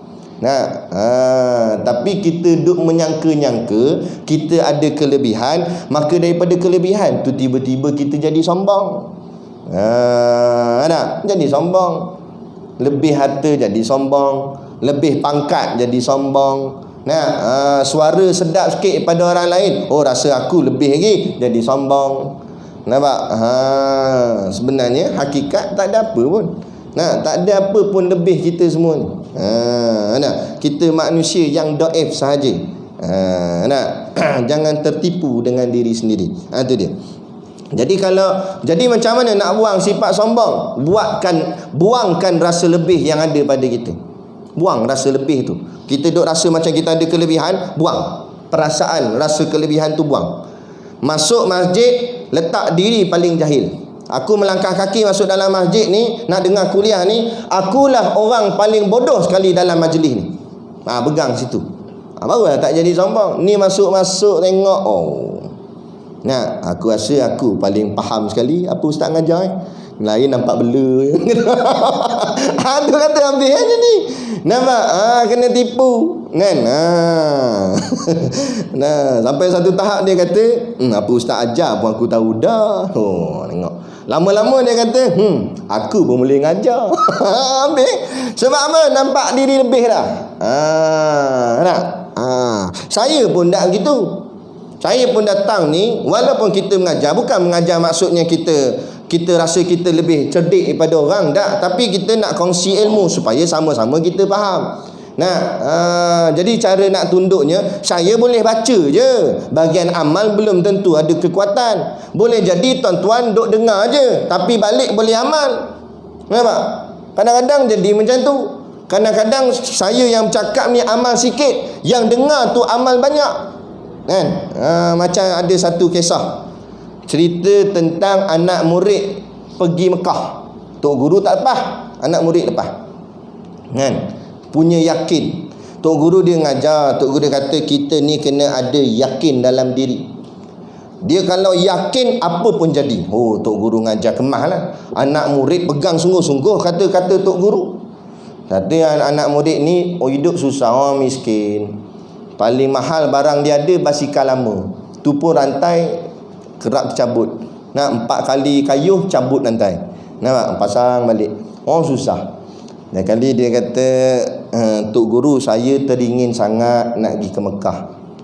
Tapi kita duk menyangka-nyangka kita ada kelebihan, maka daripada kelebihan tu tiba-tiba kita jadi sombong. Jadi sombong. Lebih harta jadi sombong, lebih pangkat jadi sombong. Suara sedap sikit pada orang lain, oh rasa aku lebih lagi, jadi sombong. Nampak? Sebenarnya hakikat tak ada apa pun. Tak ada apa pun lebih kita semua ni. Kita manusia yang dhaif sahaja. Jangan tertipu dengan diri sendiri. Itu dia. Jadi macam mana nak buang sifat sombong? Buangkan rasa lebih yang ada pada kita. Buang rasa lebih tu. Kita duk rasa macam kita ada kelebihan, buang. Perasaan rasa kelebihan tu buang. Masuk masjid, letak diri paling jahil. Aku melangkah kaki masuk dalam masjid ni, nak dengar kuliah ni, akulah orang paling bodoh sekali dalam majlis ni. Pegang situ. Barulah tak jadi sombong. Ni masuk-masuk tengok, aku rasa aku paling faham sekali apa ustaz ngajar. Lain nampak bela. Tu kata habis je ni. Nampak? Kena tipu. Kan? Sampai satu tahap dia kata, apa ustaz ajar pun aku tahu dah. Tengok. Lama-lama dia kata, aku pun boleh ngajar. Habis. Sebab apa? Nampak diri lebih dah. Saya pun tak begitu. Saya pun datang ni, walaupun kita mengajar, bukan mengajar maksudnya kita kita rasa kita lebih cerdik daripada orang, tak. Tapi kita nak kongsi ilmu supaya sama-sama kita faham. Jadi cara nak tunduknya, saya boleh baca je, bahagian amal belum tentu ada kekuatan. Boleh jadi tuan-tuan duk dengar je, tapi balik boleh amal. Nampak? Kadang-kadang jadi macam tu. Kadang-kadang saya yang bercakap ni amal sikit, yang dengar tu amal banyak. Kan? Macam ada satu kisah cerita tentang anak murid pergi Mekah. Tok guru tak lepas, anak murid lepas. Kan? Punya yakin. Tok guru dia ngajar, tok guru dia kata kita ni kena ada yakin dalam diri. Dia kalau yakin apa pun jadi. Oh, tok guru ngajar kemah lah. Anak murid pegang sungguh-sungguh kata-kata tok guru. Kata anak murid ni hidup susah, miskin. Paling mahal barang dia ada basikal lama. Tu pun rantai kerap tercabut. 4 kali kayuh cabut rantai. Nampak? Pasang balik. Susah. Dan kali dia kata, Tok Guru, saya teringin sangat nak pergi ke Mekah,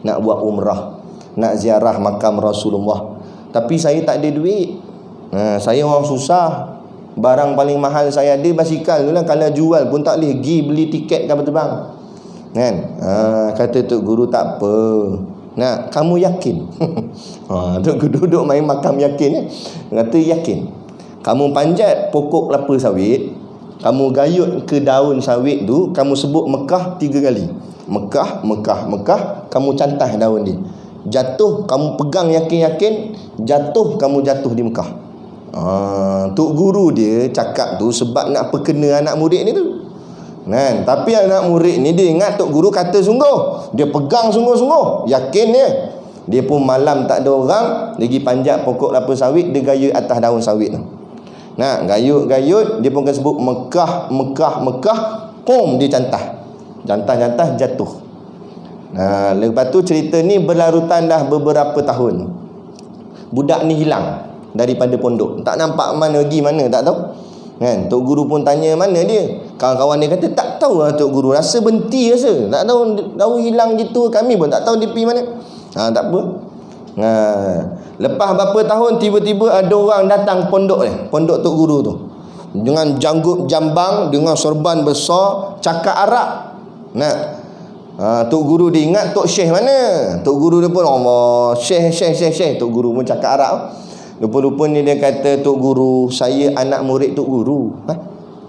nak buat umrah, nak ziarah makam Rasulullah. Tapi saya tak ada duit. Saya orang susah. Barang paling mahal saya ada basikal tu lah. Kalau jual pun tak boleh pergi beli tiket kapal terbang. Kan? Kata Tok Guru, tak apa. Nak, kamu yakin? Tok Guru duduk main makam yakin. Kata yakin. Kamu panjat pokok kelapa sawit, kamu gayut ke daun sawit tu, kamu sebut Mekah 3 kali. Mekah, Mekah, Mekah. Kamu cantah daun dia. Jatuh, kamu pegang yakin-yakin. Jatuh, kamu jatuh di Mekah. Tok Guru dia cakap tu sebab nak perkena anak murid ni tu. Kan? Tapi anak murid ni dia ingat Tok Guru kata sungguh. Dia pegang sungguh-sungguh. Yakin dia. Dia pun malam tak ada orang, dia pergi panjat pokok kelapa sawit, dia gayut atas daun sawit tu. Gayut-gayut, dia pun akan sebut Mekah, Mekah, Mekah. Pum, dia cantah. Cantah-cantah jatuh. Lepas tu cerita ni berlarutan dah beberapa tahun. Budak ni hilang daripada pondok. Tak nampak mana pergi mana, tak tahu. Kan? Tok Guru pun tanya mana dia. Kawan-kawan dia kata tak tahu lah Tok Guru, rasa berhenti rasa. Tak tahu hilang gitu, kami pun tak tahu dia pergi mana. Tak apa. Lepas berapa tahun tiba-tiba ada orang datang pondok ni, pondok Tok Guru tu. Dengan janggut jambang, dengan sorban besar, cakap Arab. Tok Guru dia ingat Tok Syekh mana. Tok Guru dia pun Allah, Syekh. Tok Guru pun cakap Arab. Lupa-lupa ni dia kata, Tok Guru, saya anak murid Tok Guru.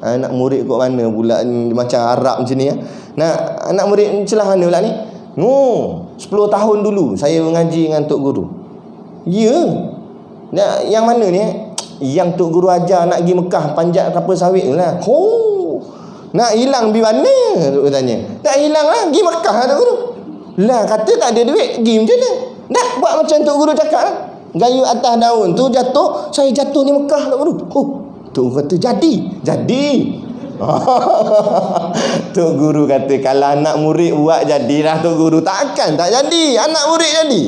Anak murid kat mana pula ni, macam Arab macam ni ya. Anak murid ni celah mana pula ni? 10 tahun dulu saya mengaji dengan Tok Guru. Ya. Yang mana ni? Yang Tok Guru ajar nak pergi Mekah panjat kapal sawit tu lah. Nak hilang pergi mana? Tok tanya. Tak hilang lah, pergi Mekah lah Tok Guru. Lah kata tak ada duit, pergi macam mana? Nak buat macam Tok Guru cakap lah. Gayut atas daun tu jatuh, saya jatuh di Mekah Tok Guru. Tok Guru kata jadi. Tok Guru kata kalau anak murid buat jadilah Tok Guru. Takkan tak jadi, anak murid jadi.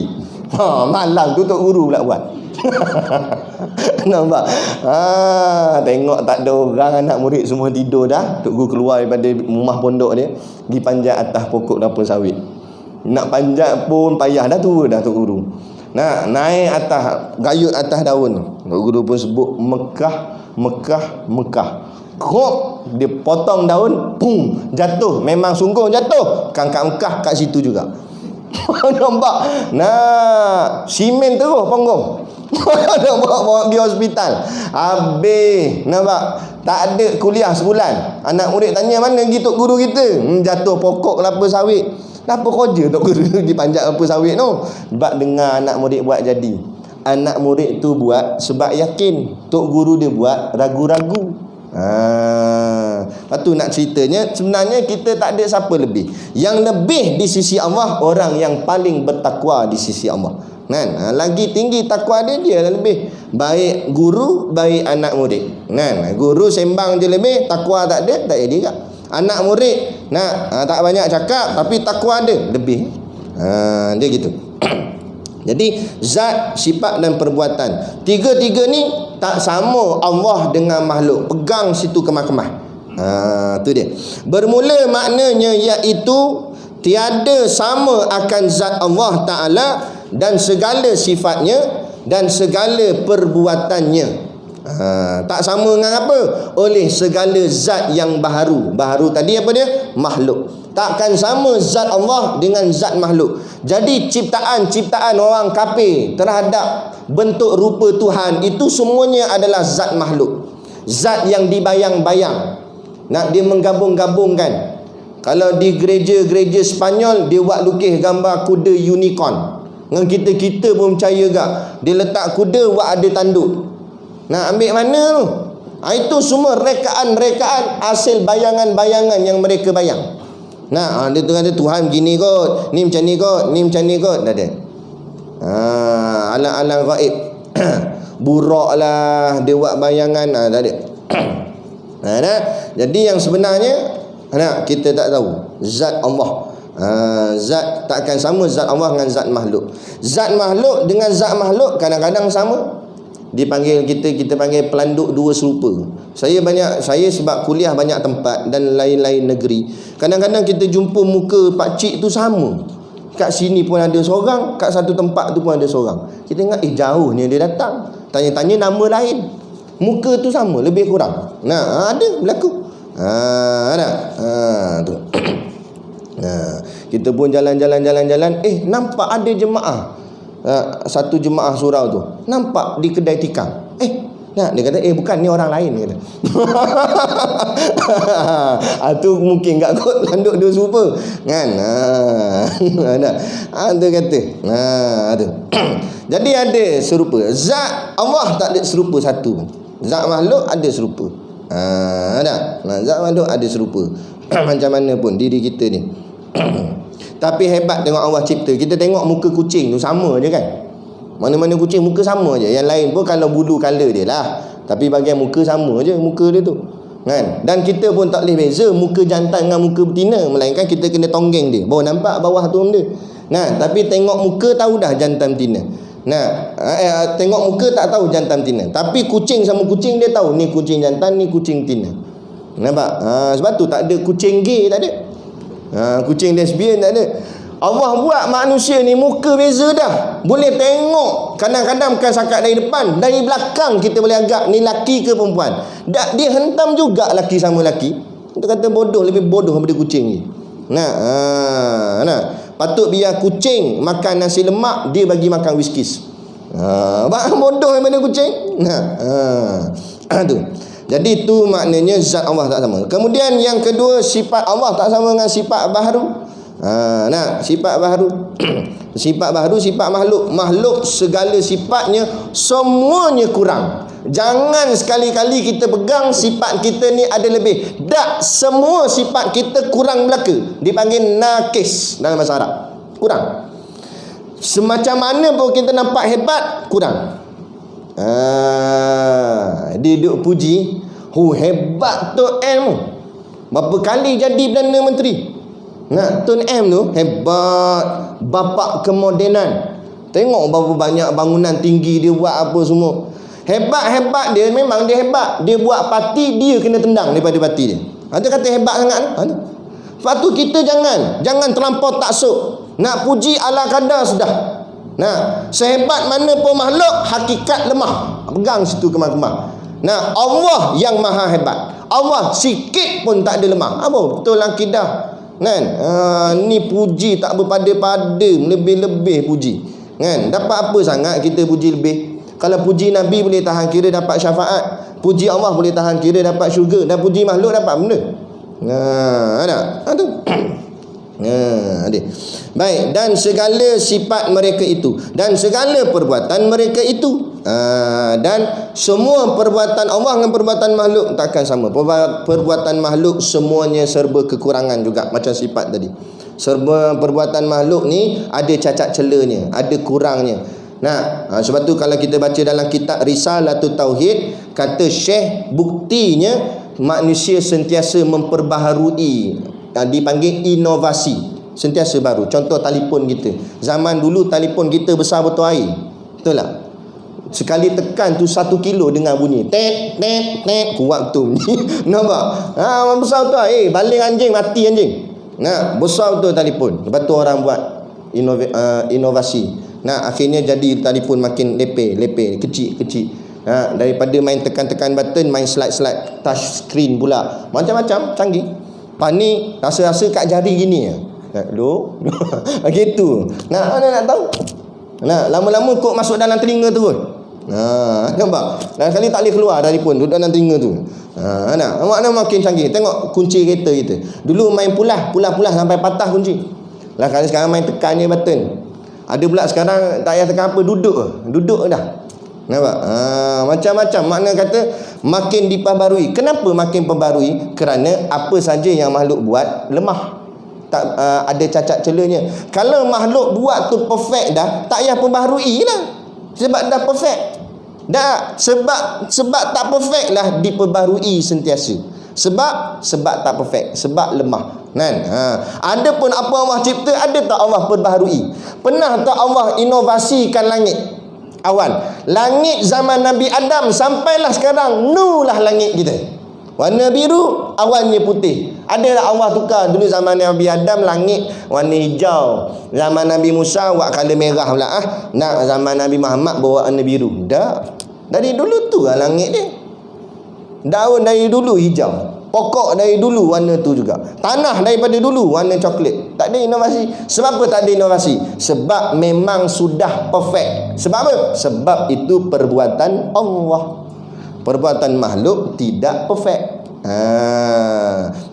Malam tu Tok Guru pula buat. Nampak? Tengok tak ada orang, anak murid semua tidur dah. Tok Guru keluar daripada rumah pondok dia, pergi panjat atas pokok kelapa sawit. Nak panjat pun payah dah tu dah Tok Guru. Naik atas, gayut atas daun. Tok Guru pun sebut Mekah, Mekah, Mekah. Kop, dia potong daun, pum, jatuh. Memang sungguh jatuh. Kat Mekah kat situ juga. Nampak? Simen terus panggung. Bawa pergi hospital. Habis. Nampak? Tak ada kuliah sebulan. Anak murid tanya mana pergi Tok Guru kita? Jatuh pokok kelapa sawit. Apa kerja Tok Guru pergi panjat kelapa sawit tu? Sebab dengar anak murid buat jadi. Anak murid tu buat sebab yakin. Tok Guru dia buat ragu-ragu. Lepas tu nak ceritanya, sebenarnya kita tak ada siapa lebih. Yang lebih di sisi Allah, orang yang paling bertakwa di sisi Allah. Lagi tinggi takwa dia lebih. Baik guru, baik anak murid. Guru sembang je lebih, takwa tak ada, tak jadi tak. Anak murid tak banyak cakap tapi takwa ada lebih. Dia gitu. Jadi zat, sifat dan perbuatan, tiga-tiga ni tak sama Allah dengan makhluk. Pegang situ kemah-kemah. Tu dia. Bermula maknanya iaitu tiada sama akan zat Allah Ta'ala dan segala sifatnya dan segala perbuatannya. Tak sama dengan apa? Oleh segala zat yang baharu. Baharu tadi apa dia? Makhluk. Takkan sama zat Allah dengan zat makhluk. Jadi ciptaan orang kafir terhadap bentuk rupa Tuhan itu semuanya adalah zat makhluk. Zat yang dibayang-bayang. Nak dia menggabung-gabungkan. Kalau di gereja-gereja Sepanyol, dia buat lukis gambar kuda unicorn. Dengan kita pun percaya gak. Dia letak kuda buat ada tanduk. Nak ambil mana tu? Itu semua rekaan-rekaan hasil bayangan-bayangan yang mereka bayang. Nah, dia tu kata Tuhan begini kot, ni macam ni kot, ni macam ni kot, dah ada. Alam-alam gaib. Burak lah, dia buat bayangan, dah ada. Jadi yang sebenarnya kita tak tahu zat Allah. Zat takkan sama zat Allah dengan zat makhluk. Zat makhluk dengan zat makhluk kadang-kadang sama. Kita panggil pelanduk dua serupa. Saya sebab kuliah banyak tempat dan lain-lain negeri. Kadang-kadang kita jumpa muka pak cik tu sama. Kat sini pun ada seorang, kat satu tempat tu pun ada seorang. Kita ingat jauh ni dia datang. Tanya-tanya nama lain. Muka tu sama, lebih kurang. Ada berlaku. Tu. Kita pun jalan-jalan, nampak ada jemaah. Satu jemaah surau tu nampak di kedai tikar. Dia kata bukan, ni orang lain, dia kata. Tu mungkin tak kot landuk dua serupa kan. Dia kata tu. Jadi ada serupa. Zat Allah tak ada serupa satu. Zat makhluk ada serupa. Zat makhluk ada serupa. Macam mana pun diri kita ni. Tapi hebat tengok Allah cipta. Kita tengok muka kucing tu sama je kan. Mana-mana kucing muka sama je. Yang lain pun kalau bulu color dia lah. Tapi bagian muka sama je muka dia tu kan. Dan kita pun tak boleh beza muka jantan dengan muka betina. Melainkan kita kena tonggeng dia. Baru nampak bawah tu dia. Tapi tengok muka tahu dah jantan betina. Tengok muka tak tahu jantan betina. Tapi kucing sama kucing dia tahu ni kucing jantan, ni kucing betina. Nampak? Sebab tu tak ada kucing gay, tak ada. Kucing lesbian tak ada. Allah buat manusia ni muka beza dah. Boleh tengok. Kadang-kadang bukan sakat dari depan, dari belakang kita boleh agak ni laki ke perempuan. Dia hentam juga laki sama laki. Kita kata bodoh, lebih bodoh daripada kucing ni. Patut biar kucing makan nasi lemak, dia bagi makan whiskies. Bodoh daripada kucing. Tu. Jadi itu maknanya zat Allah tak sama. Kemudian yang kedua, sifat Allah tak sama dengan sifat baharu. Sifat baharu. Sifat baharu, sifat makhluk. Makhluk segala sifatnya semuanya kurang. Jangan sekali-kali kita pegang sifat kita ni ada lebih. Tak, semua sifat kita kurang belaka. Dipanggil nakis dalam bahasa Arab. Kurang. Semacam mana pun kita nampak hebat, kurang. Dia duk puji, hebat Tun M. Berapa kali jadi Perdana Menteri. Tun M tu hebat, bapak kemodenan. Tengok berapa banyak bangunan tinggi dia buat apa semua. Hebat-hebat dia, memang dia hebat. Dia buat parti, dia kena tendang daripada parti dia. Dia kata hebat sangat. Sebab tu kita jangan terlampau taksub. Nak puji ala kadar sudah. Sehebat mana pun makhluk, hakikat lemah. Pegang situ kemar-kemar. Allah yang maha hebat. Allah sikit pun tak ada lemah. Betul akidah. Ni puji tak berpada-pada, lebih-lebih puji. Dapat apa sangat kita puji lebih? Kalau puji Nabi boleh tahan kira dapat syafaat. Puji Allah boleh tahan kira dapat syurga. Dan puji makhluk dapat benda. Tu. Baik, dan segala sifat mereka itu dan segala perbuatan mereka itu, dan semua perbuatan Allah dengan perbuatan makhluk takkan sama. Perbuatan makhluk semuanya serba kekurangan juga, macam sifat tadi. Serba perbuatan makhluk ni ada cacat celanya, ada kurangnya. Sebab tu kalau kita baca dalam kitab Risalatul Tauhid, kata Syekh, buktinya manusia sentiasa memperbaharui, dipanggil inovasi, sentiasa baru. Contoh telefon kita. Zaman dulu telefon kita besar betul air. Betul tak? Sekali tekan tu 1 kilo dengan bunyi. Tet, tet, tet. Kuat tu bunyi. Nampak? Besar betul air. Baling anjing, mati anjing. Besar betul telefon. Lepas tu orang buat inovasi. Akhirnya jadi telefon makin lepeh, kecil. Daripada main tekan-tekan button, main slide-slide touch screen pula. Macam-macam canggih. Panik, rasa-rasa kat jari gini loh. Gitu. Mana nak tahu? Lama-lama kok masuk dalam telinga terus. Nampak? Dan kali tak boleh keluar dari pun, duduk dalam telinga tu. Mana makin canggih. Tengok kunci kereta kita. Dulu main pulah sampai patah kunci. Kali sekarang main tekannya button. Ada pula sekarang tak payah tekan apa, duduk dah. Nampak? Macam-macam. Makna kata makin diperbarui. Kenapa makin perbarui? Kerana apa saja yang makhluk buat lemah, tak ada cacat celanya. Kalau makhluk buat tu perfect dah, tak payah perbarui dah. Sebab dah perfect. Dah sebab tak perfect lah diperbarui sentiasa. Sebab tak perfect, sebab lemah. Kan? Ada pun apa Allah cipta, ada tak Allah perbaharui? Pernah tak Allah inovasikan langit? Awan. Langit zaman Nabi Adam sampailah sekarang nulah langit kita. Warna biru, awannya putih. Ada tak Allah tukar? Dulu zaman Nabi Adam langit warna hijau. Zaman Nabi Musa buat color merah pula. Nak zaman Nabi Muhammad bawa warna biru. Dah. Dari dulu tu lah langit dia. Daun dari dulu hijau. Pokok dari dulu warna tu juga. Tanah daripada dulu warna coklat. Tak ada inovasi. Sebab apa tak ada inovasi? Sebab memang sudah perfect. Sebab apa? Sebab itu perbuatan Allah. Perbuatan makhluk tidak perfect.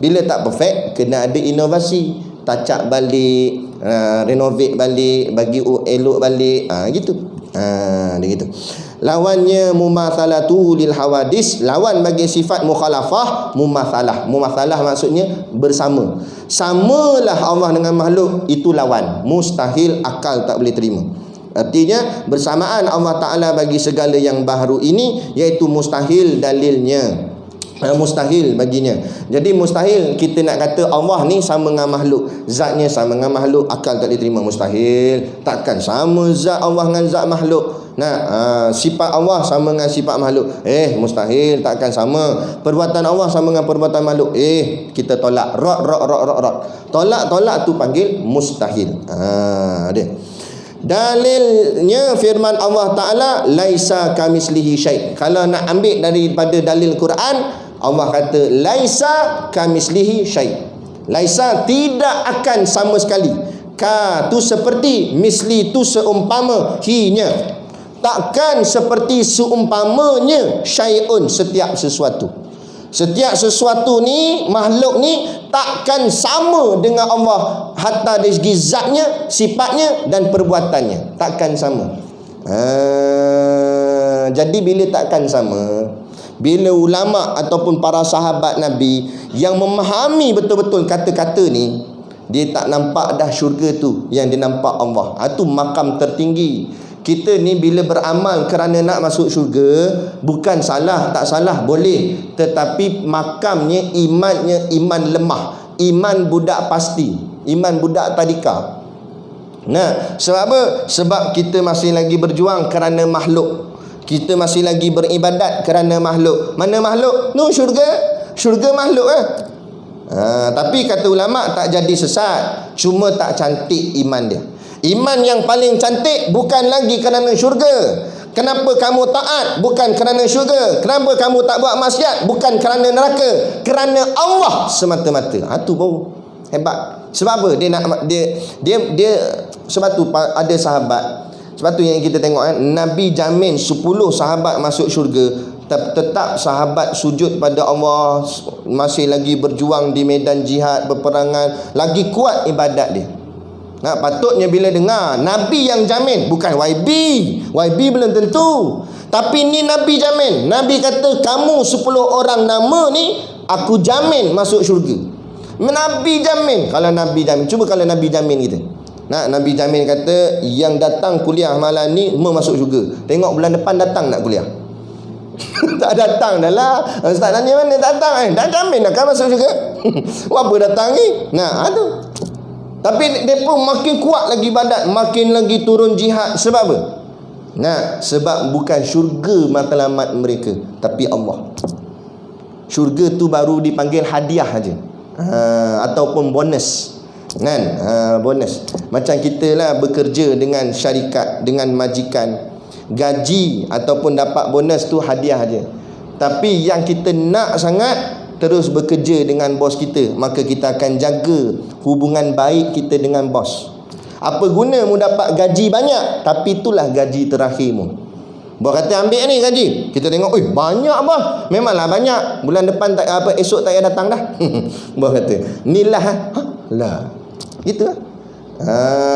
Bila tak perfect, kena ada inovasi. Tacak balik, renovate balik, bagi elok balik. Gitu. Dia gitu. Lawannya mumathalatu lil hawadis, lawan bagi sifat mukhalafah mumathalah. Mumathalah maksudnya bersama. Samalah Allah dengan makhluk, itu lawan. Mustahil, akal tak boleh terima. Artinya bersamaan Allah Ta'ala bagi segala yang baharu ini, iaitu mustahil dalilnya. Mustahil baginya. Jadi mustahil kita nak kata Allah ni sama dengan makhluk, zatnya sama dengan makhluk, akal tak boleh terima. Mustahil. Takkan sama zat Allah dengan zat makhluk. Sifat Allah sama dengan sifat makhluk. Mustahil. Takkan sama. Perbuatan Allah sama dengan perbuatan makhluk. Kita tolak. Rot. Tolak tu panggil mustahil. Dia. Dalilnya firman Allah Ta'ala, laisa kamislihi syai'. Kalau nak ambil daripada dalil Quran, Allah kata laisa kamislihi syai'. Laisa, tidak akan sama sekali. Ka tu seperti, misli tu seumpama, hi-nya takkan seperti seumpamanya, syai'un setiap sesuatu. Setiap sesuatu ni, makhluk ni takkan sama dengan Allah, hatta dari segi zatnya, sifatnya dan perbuatannya. Takkan sama. Jadi bila takkan sama, bila ulama ataupun para sahabat Nabi yang memahami betul-betul kata-kata ni, dia tak nampak dah syurga tu, yang dia nampak Allah. Itu makam tertinggi. Kita ni bila beramal kerana nak masuk syurga, bukan salah, tak salah, boleh. Tetapi makamnya, imannya iman lemah, iman budak pasti, iman budak tadika. Sebab apa? Sebab kita masih lagi berjuang kerana makhluk. Kita masih lagi beribadat kerana makhluk. Mana makhluk? Syurga. Syurga makhluk tapi kata ulama tak jadi sesat, cuma tak cantik iman dia. Iman yang paling cantik bukan lagi kerana syurga. Kenapa kamu taat? Bukan kerana syurga. Kenapa kamu tak buat maksiat? Bukan kerana neraka. Kerana Allah semata-mata. Itu baru hebat. Sebab apa? Dia sebab tu ada sahabat. Sebab tu yang kita tengok Nabi jamin 10 sahabat masuk syurga. Tetap sahabat sujud pada Allah, masih lagi berjuang di medan jihad, peperangan, lagi kuat ibadat dia. Patutnya bila dengar Nabi yang jamin, bukan YB belum tentu, tapi ni Nabi jamin. Nabi kata kamu 10 orang nama ni aku jamin masuk syurga. Nabi jamin. Kalau Nabi jamin, cuba kalau Nabi jamin kita. Nabi jamin kata yang datang kuliah malam ni mau masuk syurga. Tengok bulan depan datang nak kuliah. Tak datang dah lah. Ustaz tanya mana datang? Dah jamin akan masuk syurga. Apa datang ni? Tu. Tapi dia pun makin kuat lagi badat, makin lagi turun jihad. Sebab apa? Sebab bukan syurga matlamat mereka, tapi Allah. Syurga tu baru dipanggil hadiah aja, ataupun bonus. Bonus. Macam kita lah bekerja dengan syarikat, dengan majikan. gaji ataupun dapat bonus tu hadiah aja. Tapi yang kita nak sangat terus bekerja dengan bos kita, maka kita akan jaga hubungan baik kita dengan bos. Apa guna mu dapat gaji banyak tapi itulah gaji terakhirmu. Bos kata ambil ni gaji, kita tengok, banyak bos. Memanglah banyak, bulan depan tak apa, esok tak payah datang dah. Bos kata inilah lah gitu lah.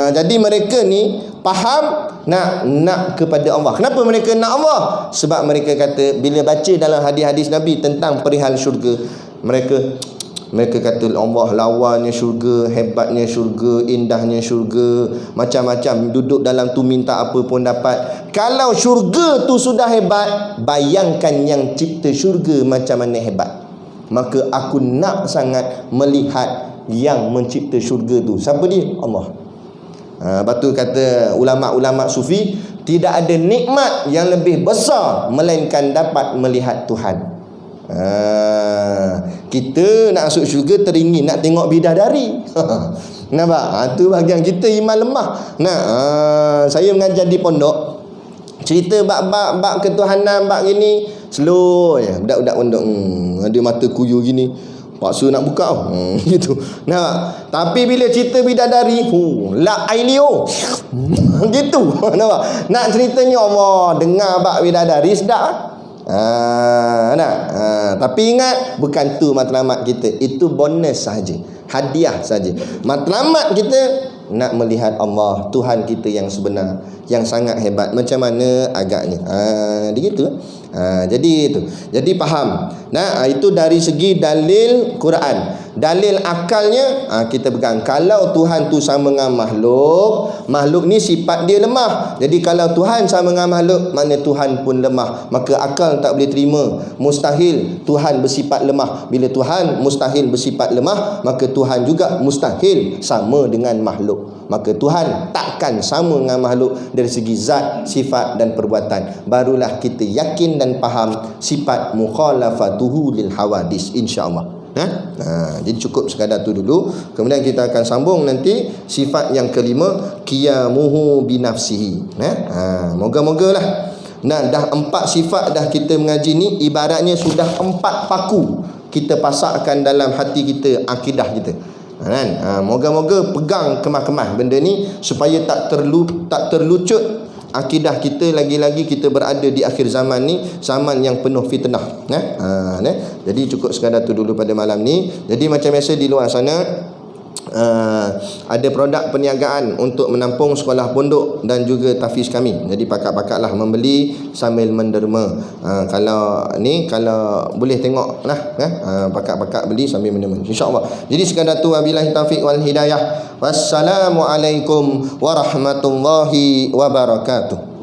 Jadi mereka ni faham nak kepada Allah. Kenapa mereka nak Allah? Sebab mereka kata bila baca dalam hadis-hadis Nabi tentang perihal syurga, mereka kata Allah lawannya syurga, hebatnya syurga, indahnya syurga, macam-macam, duduk dalam tu minta apa pun dapat. Kalau syurga tu sudah hebat, bayangkan yang cipta syurga macam mana hebat. Maka aku nak sangat melihat yang mencipta syurga tu. Siapa dia? Allah. Lepas tu kata ulama-ulama sufi, tidak ada nikmat yang lebih besar melainkan dapat melihat Tuhan. Kita nak masuk syurga teringin nak tengok bidadari. Nampak? Tu bahagian kita iman lemah. Saya mengajar di pondok, cerita bab ketuhanan, bab gini, slow je. Budak-budak pondok ada mata kuyu gini, paksa nak buka gitu. Tapi bila cerita bidadari, la ailio gitu. Nampak? Nak ceritanya Allah dengar bab bidadari sedap. Tapi ingat, bukan tu matlamat kita. Itu bonus saja, hadiah saja. Matlamat kita nak melihat Allah, Tuhan kita yang sebenar, yang sangat hebat. Macam mana agaknya. Begitu. Jadi itu. Jadi faham. Itu dari segi dalil Quran. Dalil akalnya kita pegang. Kalau Tuhan tu sama dengan makhluk ni sifat dia lemah. Jadi kalau Tuhan sama dengan makhluk, mana Tuhan pun lemah. Maka akal tak boleh terima. Mustahil Tuhan bersifat lemah. Bila Tuhan mustahil bersifat lemah, maka Tuhan juga mustahil sama dengan makhluk. Maka Tuhan takkan sama dengan makhluk dari segi zat, sifat dan perbuatan. Barulah kita yakin dan faham sifat mukhalafatuhu lil hawadis, insya-Allah. Jadi cukup sekadar tu dulu. Kemudian kita akan sambung nanti sifat yang kelima, qiyamuhu binafsihi. Moga-mogalah. Dah 4 sifat dah kita mengaji ni, ibaratnya sudah 4 paku kita pasakkan dalam hati kita, akidah kita. Moga-moga pegang kemah-kemah benda ni supaya tak terlucut akidah kita. Lagi-lagi kita berada di akhir zaman ni, zaman yang penuh fitnah. Jadi cukup sekadar tu dulu pada malam ni. Jadi macam biasa di luar sana ada produk perniagaan untuk menampung sekolah pondok dan juga tahfiz kami. Jadi pakak-pakaklah membeli sambil menderma. Kalau boleh tengok lah, pakak-pakak beli sambil menderma, insya-Allah. Jadi sekadar tu, wabillahi taufiq wal hidayah. Wassalamualaikum warahmatullahi wabarakatuh.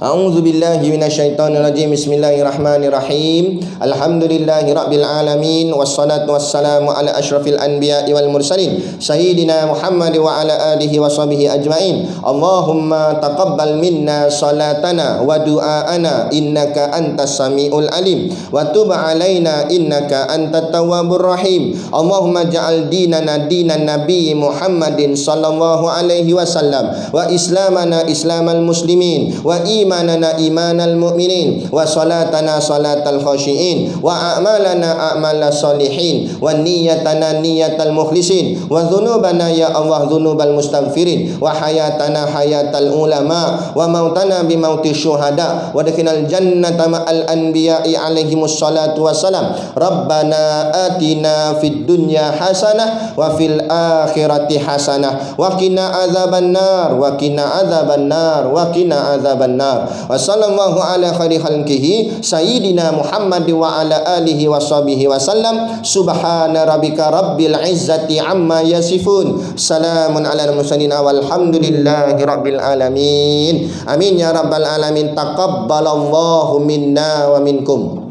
A'udzu billahi minasyaitonir rajim. Bismillahirrahmanirrahim. Alhamdulillahi rabbil alamin, wassalatu wassalamu ala asyrafil anbiya'i wal mursalin sayyidina Muhammad wa ala alihi wa sahbihi ajmain. Allahumma taqabbal minna salatana wa du'aana innaka antas samiul alim wa tub alaina innaka antat tawwabur rahim. Allahumma ja'al dinana dinan nabi Muhammadin sallallahu alaihi wasallam wa islamana islamal muslimin wa imanana imanal mu'minin wa salatana salatal khashiin wa a'malana a'malas salihin wa niyyatana niyyatal mukhlisin wa dhunubana ya Allah dhunubal mustaghfirin wa hayatana hayatal ulama wa mautana bi mauti syuhada wa dakhinal jannata ma'al anbiya'i alaihimus salatu wassalam. Rabbana atina fid dunya hasanah wa fil akhirati hasanah wa qina adzabannar wa qina adzabannar wa qina adzabannar. Wa sallallahu ala khairi khalqihi sayyidina Muhammad wa ala alihi wa sahbihi wa sallam. Subhana rabbika rabbil izzati amma yasifun. Salamun ala mursalin walhamdulillahi rabbil alamin. Amin ya rabbal alamin. Taqabbalallahu minna wa minkum.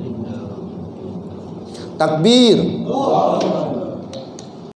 Takbir.